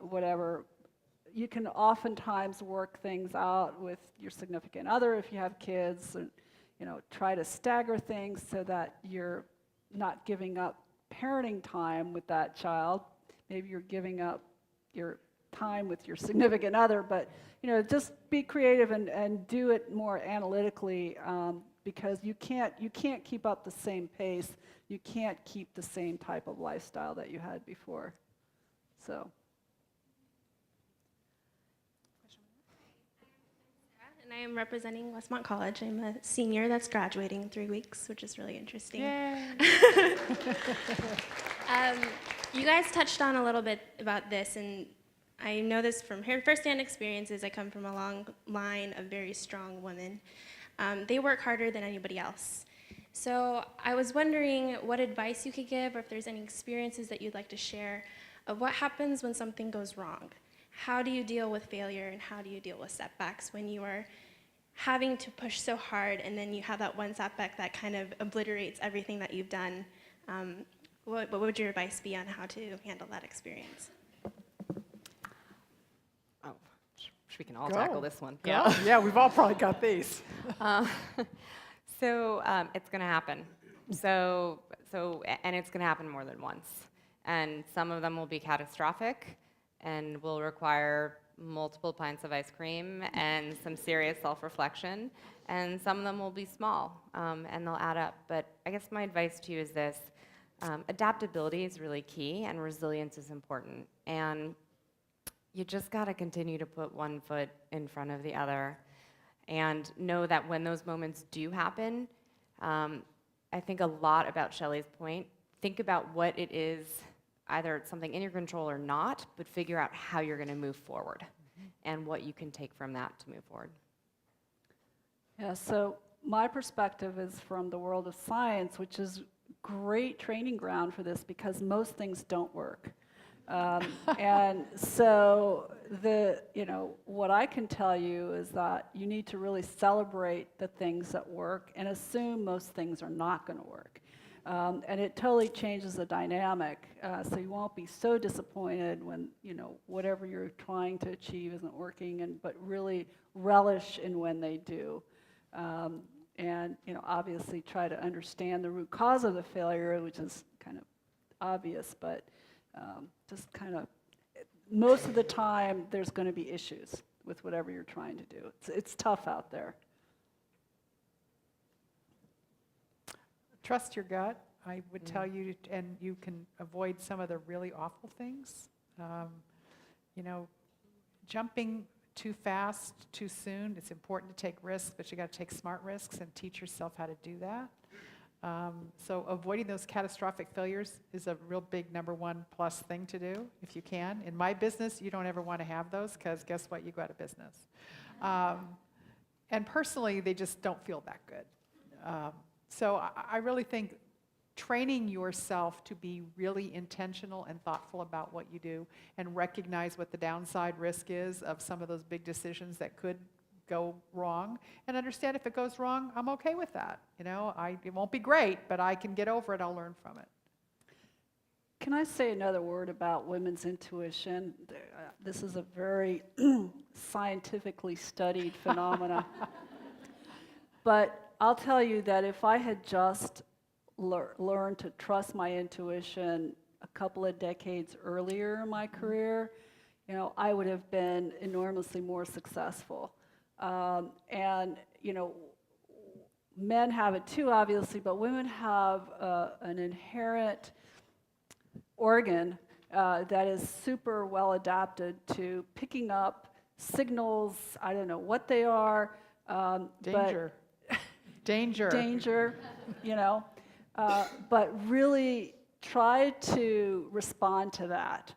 whatever. You can oftentimes work things out with your significant other if you have kids, and you know, try to stagger things so that you're not giving up parenting time with that child. Maybe you're giving up your time with your significant other, but you know, just be creative and do it more analytically, because you can't keep up the same pace. You can't keep the same type of lifestyle that you had before. So. And I am representing Westmont College. I'm a senior that's graduating in 3 weeks, which is really interesting. You guys touched on a little bit about this, and I know this from firsthand experiences. I come from a long line of very strong women. They work harder than anybody else. So I was wondering what advice you could give, or if there's any experiences that you'd like to share of what happens when something goes wrong. How do you deal with failure, and how do you deal with setbacks when you are having to push so hard and then you have that one setback that kind of obliterates everything that you've done? What would your advice be on how to handle that experience? Oh, we can all tackle this one. Yeah, we've all probably got these. So it's going to happen. And it's going to happen more than once. And some of them will be catastrophic and will require multiple pints of ice cream and some serious self-reflection. And some of them will be small, and they'll add up. But I guess my advice to you is this. Adaptability is really key, and resilience is important. And you just got to continue to put one foot in front of the other and know that when those moments do happen, I think a lot about Shelley's point. Think about what it is, either it's something in your control or not, but figure out how you're going to move forward and what you can take from that to move forward. Yeah, so my perspective is from the world of science, which is great training ground for this because most things don't work. And so what I can tell you is that you need to really celebrate the things that work and assume most things are not going to work. And it totally changes the dynamic, so you won't be so disappointed when whatever you're trying to achieve isn't working, but really relish in when they do. And obviously try to understand the root cause of the failure, which is kind of obvious, but just kind of, most of the time there's going to be issues with whatever you're trying to do. It's tough out there. Trust your gut, I would tell you, and you can avoid some of the really awful things. Jumping too fast, too soon, it's important to take risks, but you got to take smart risks and teach yourself how to do that. So avoiding those catastrophic failures is a real big #1+ thing to do, if you can. In my business, you don't ever want to have those, because guess what? You go out of business. And personally, they just don't feel that good. So I really think training yourself to be really intentional and thoughtful about what you do and recognize what the downside risk is of some of those big decisions that could go wrong, and understand if it goes wrong, I'm okay with that. It won't be great, but I can get over it, I'll learn from it. Can I say another word about women's intuition? This is a very scientifically studied phenomena. But I'll tell you that if I had just learned to trust my intuition a couple of decades earlier in my career, I would have been enormously more successful. And men have it too, obviously, but women have an inherent organ that is super well adapted to picking up signals. I don't know what they are. Danger. Danger, but really try to respond to that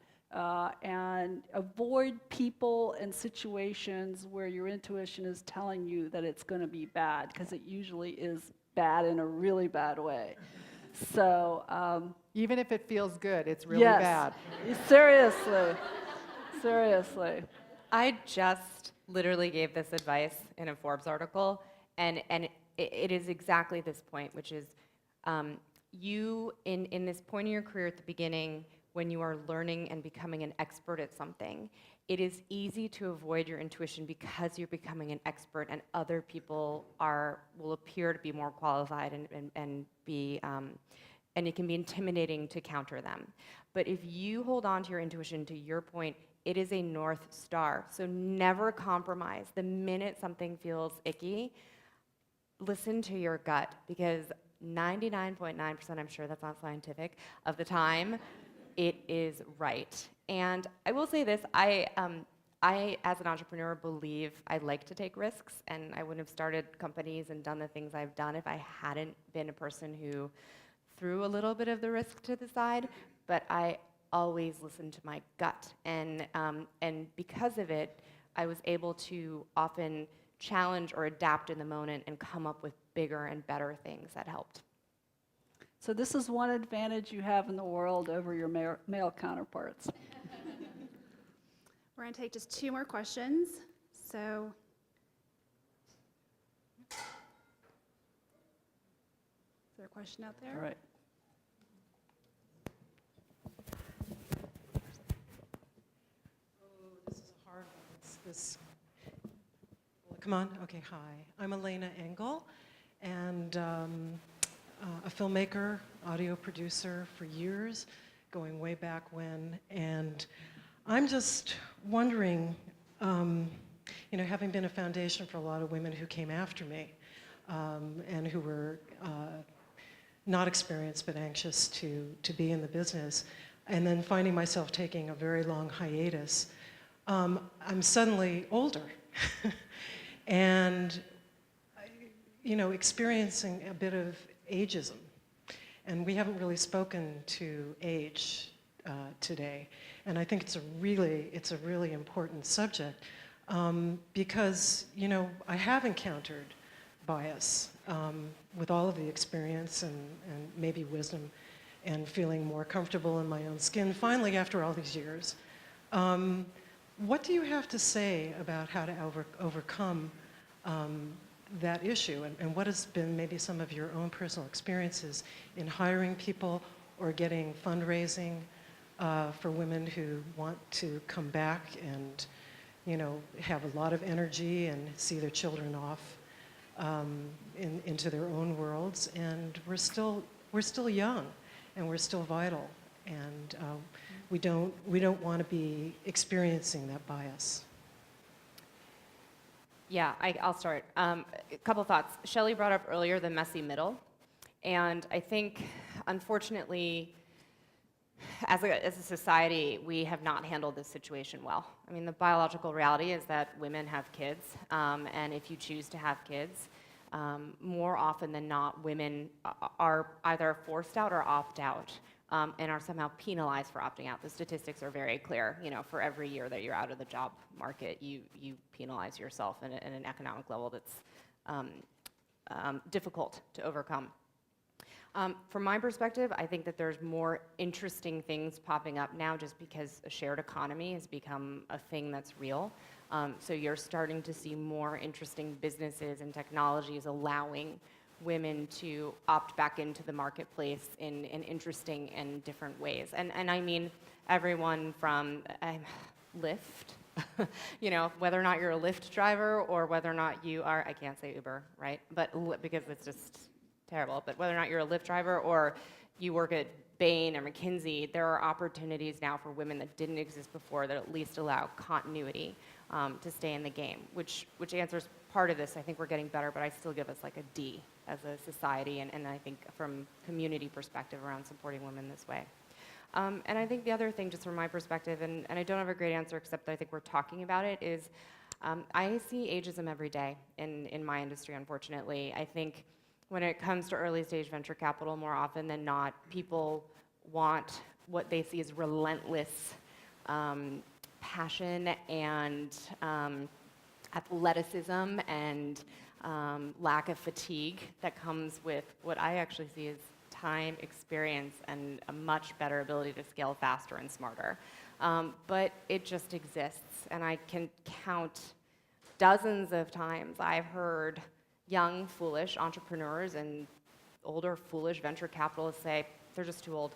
and avoid people and situations where your intuition is telling you that it's going to be bad, because it usually is bad in a really bad way. So Even if it feels good, it's really Yes. bad. Seriously. Seriously. I just literally gave this advice in a Forbes article, and it is exactly this point, which is you, in this point in your career at the beginning, when you are learning and becoming an expert at something, it is easy to avoid your intuition because you're becoming an expert and other people will appear to be more qualified and be, and it can be intimidating to counter them. But if you hold on to your intuition, to your point, it is a North Star. So never compromise. The minute something feels icky, listen to your gut, because 99.9%, I'm sure that's not scientific, of the time, it is right. And I will say this, I, as an entrepreneur, believe I like to take risks, and I wouldn't have started companies and done the things I've done if I hadn't been a person who threw a little bit of the risk to the side, but I always listen to my gut. And because of it, I was able to often challenge or adapt in the moment and come up with bigger and better things that helped. So this is one advantage you have in the world over your male counterparts. We're going to take just 2 more questions. So, is there a question out there? All right. This is a hard one. Will it come on? Okay, hi. I'm Elena Engel, and a filmmaker, audio producer for years, going way back when. And I'm just wondering, having been a foundation for a lot of women who came after me and who were not experienced but anxious to be in the business, and then finding myself taking a very long hiatus, I'm suddenly older and, experiencing a bit of ageism. And we haven't really spoken to age today. And I think it's a really important subject because, I have encountered bias with all of the experience and maybe wisdom and feeling more comfortable in my own skin, finally, after all these years. What do you have to say about how to overcome that issue, and what has been maybe some of your own personal experiences in hiring people or getting fundraising for women who want to come back and, have a lot of energy and see their children off into their own worlds, and we're still young, and we're still vital, and we don't want to be experiencing that bias. Yeah, I'll start. A couple thoughts. Shelley brought up earlier the messy middle, and I think, unfortunately, as a society, we have not handled this situation well. I mean, the biological reality is that women have kids, and if you choose to have kids, more often than not, women are either forced out or opt out. And are somehow penalized for opting out. The statistics are very clear. For every year that you're out of the job market, you penalize yourself at an economic level that's difficult to overcome. From my perspective, I think that there's more interesting things popping up now just because a shared economy has become a thing that's real. So you're starting to see more interesting businesses and technologies allowing women to opt back into the marketplace in interesting and different ways. And I mean everyone from Lyft, whether or not you're a Lyft driver or whether or not you are, I can't say Uber, right? But because it's just terrible, but whether or not you're a Lyft driver or you work at Bain or McKinsey, there are opportunities now for women that didn't exist before that at least allow continuity to stay in the game, which answers part of this. I think we're getting better, but I still give us like a D as a society, and I think from community perspective around supporting women this way. And I think the other thing, just from my perspective, and I don't have a great answer except that I think we're talking about it, is I see ageism every day in my industry, unfortunately. I think when it comes to early stage venture capital, more often than not, people want what they see as relentless passion and athleticism and lack of fatigue that comes with what I actually see as time, experience, and a much better ability to scale faster and smarter. But it just exists, and I can count dozens of times I've heard young, foolish entrepreneurs and older, foolish venture capitalists say, they're just too old.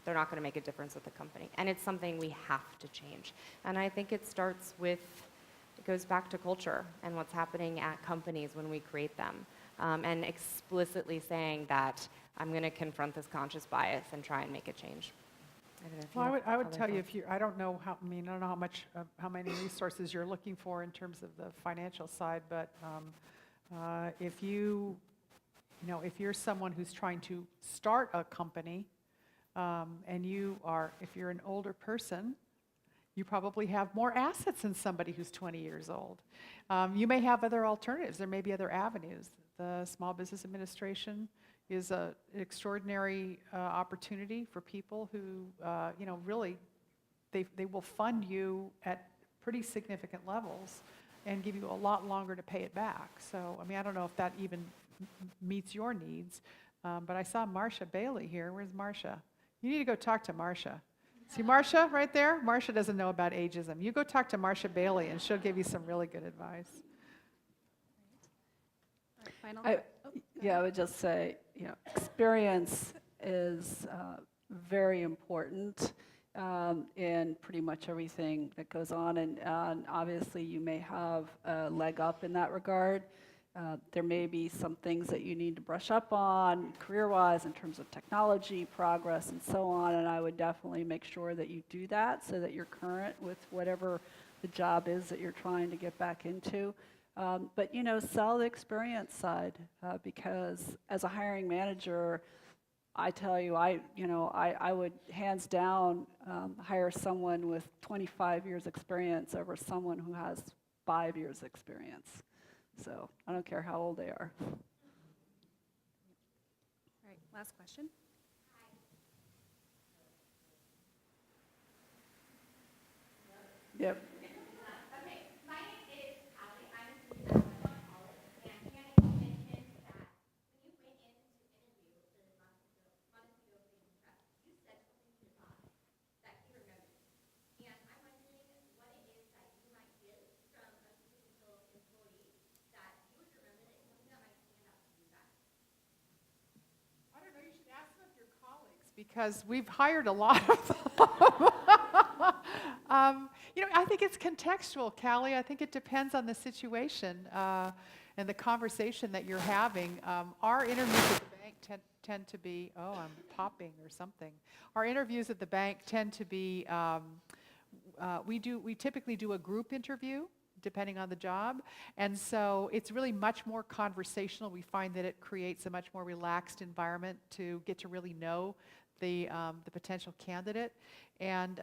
They're not going to make a difference with the company. And it's something we have to change. And I think it starts with, it goes back to culture and what's happening at companies when we create them. And explicitly saying that I'm going to confront this conscious bias and try and make a change. I don't know if you Well, have I would other tell you, thoughts. if you, I don't know how, I don't know how much, how many resources you're looking for in terms of the financial side, but if if you're someone who's trying to start a company, and if you're an older person, you probably have more assets than somebody who's 20 years old. You may have other alternatives. There may be other avenues. The Small Business Administration is an extraordinary opportunity for people who, really, they will fund you at pretty significant levels and give you a lot longer to pay it back. So, I don't know if that even meets your needs, but I saw Marcia Bailey here. Where's Marcia? You need to go talk to Marcia. See Marcia right there? Marcia doesn't know about ageism. You go talk to Marcia Bailey and she'll give you some really good advice. All right, final. I would just say, experience is very important in pretty much everything that goes on, and obviously you may have a leg up in that regard. There may be some things that you need to brush up on career-wise in terms of technology, progress, and so on, and I would definitely make sure that you do that so that you're current with whatever the job is that you're trying to get back into. But sell the experience side, because as a hiring manager, I tell you, I would hands down hire someone with 25 years experience over someone who has 5 years experience. So I don't care how old they are. All right, last question. Yep. Because we've hired a lot of them. I think it's contextual, Callie. I think it depends on the situation and the conversation that you're having. Our interviews at the bank tend to be, I'm popping or something. Our interviews at the bank tend to be, we typically do a group interview, depending on the job. And so it's really much more conversational. We find that it creates a much more relaxed environment to get to really know the potential candidate. And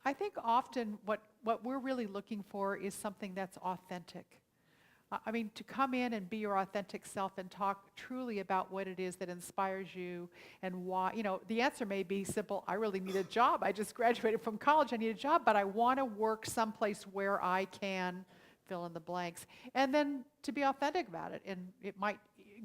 I think often what we're really looking for is something that's authentic. To come in and be your authentic self and talk truly about what it is that inspires you and why. The answer may be simple, I really need a job. I just graduated from college, I need a job, but I want to work someplace where I can fill in the blanks. And then to be authentic about it. And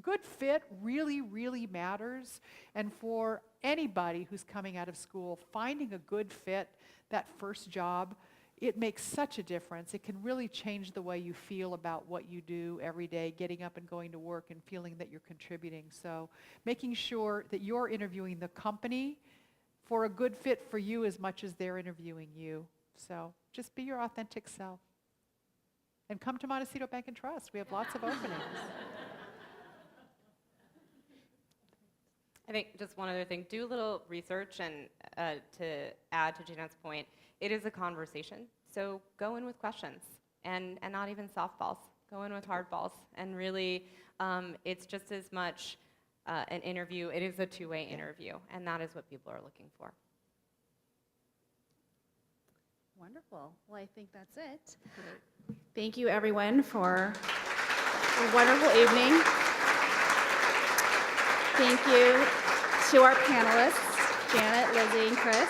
good fit really, really matters. And for anybody who's coming out of school, finding a good fit, that first job, it makes such a difference. It can really change the way you feel about what you do every day, getting up and going to work and feeling that you're contributing. So making sure that you're interviewing the company for a good fit for you as much as they're interviewing you. So just be your authentic self. And come to Montecito Bank and Trust. We have lots of openings. I think just one other thing, do a little research, and to add to Janet's point, it is a conversation. So go in with questions and not even softballs. Go in with hardballs. And really, it's just as much an interview. It is a two-way interview, and that is what people are looking for. Wonderful. Well, I think that's it. Thank you, everyone, for a wonderful evening. Thank you to our panelists, Janet, Lizzie, and Chris.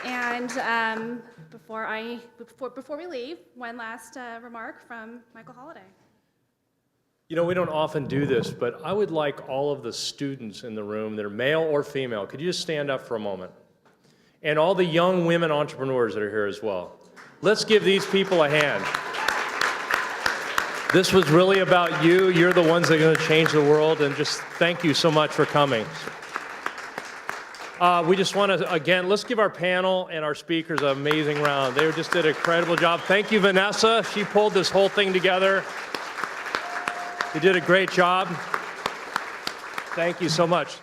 And before we leave, one last remark from Michael Holliday. You know, we don't often do this, but I would like all of the students in the room, they're male or female, could you just stand up for a moment? And all the young women entrepreneurs that are here as well. Let's give these people a hand. This was really about you. You're the ones that are going to change the world, and just thank you so much for coming. We just want to, again, let's give our panel and our speakers an amazing round. They just did an incredible job. Thank you, Vanessa. She pulled this whole thing together. You did a great job. Thank you so much.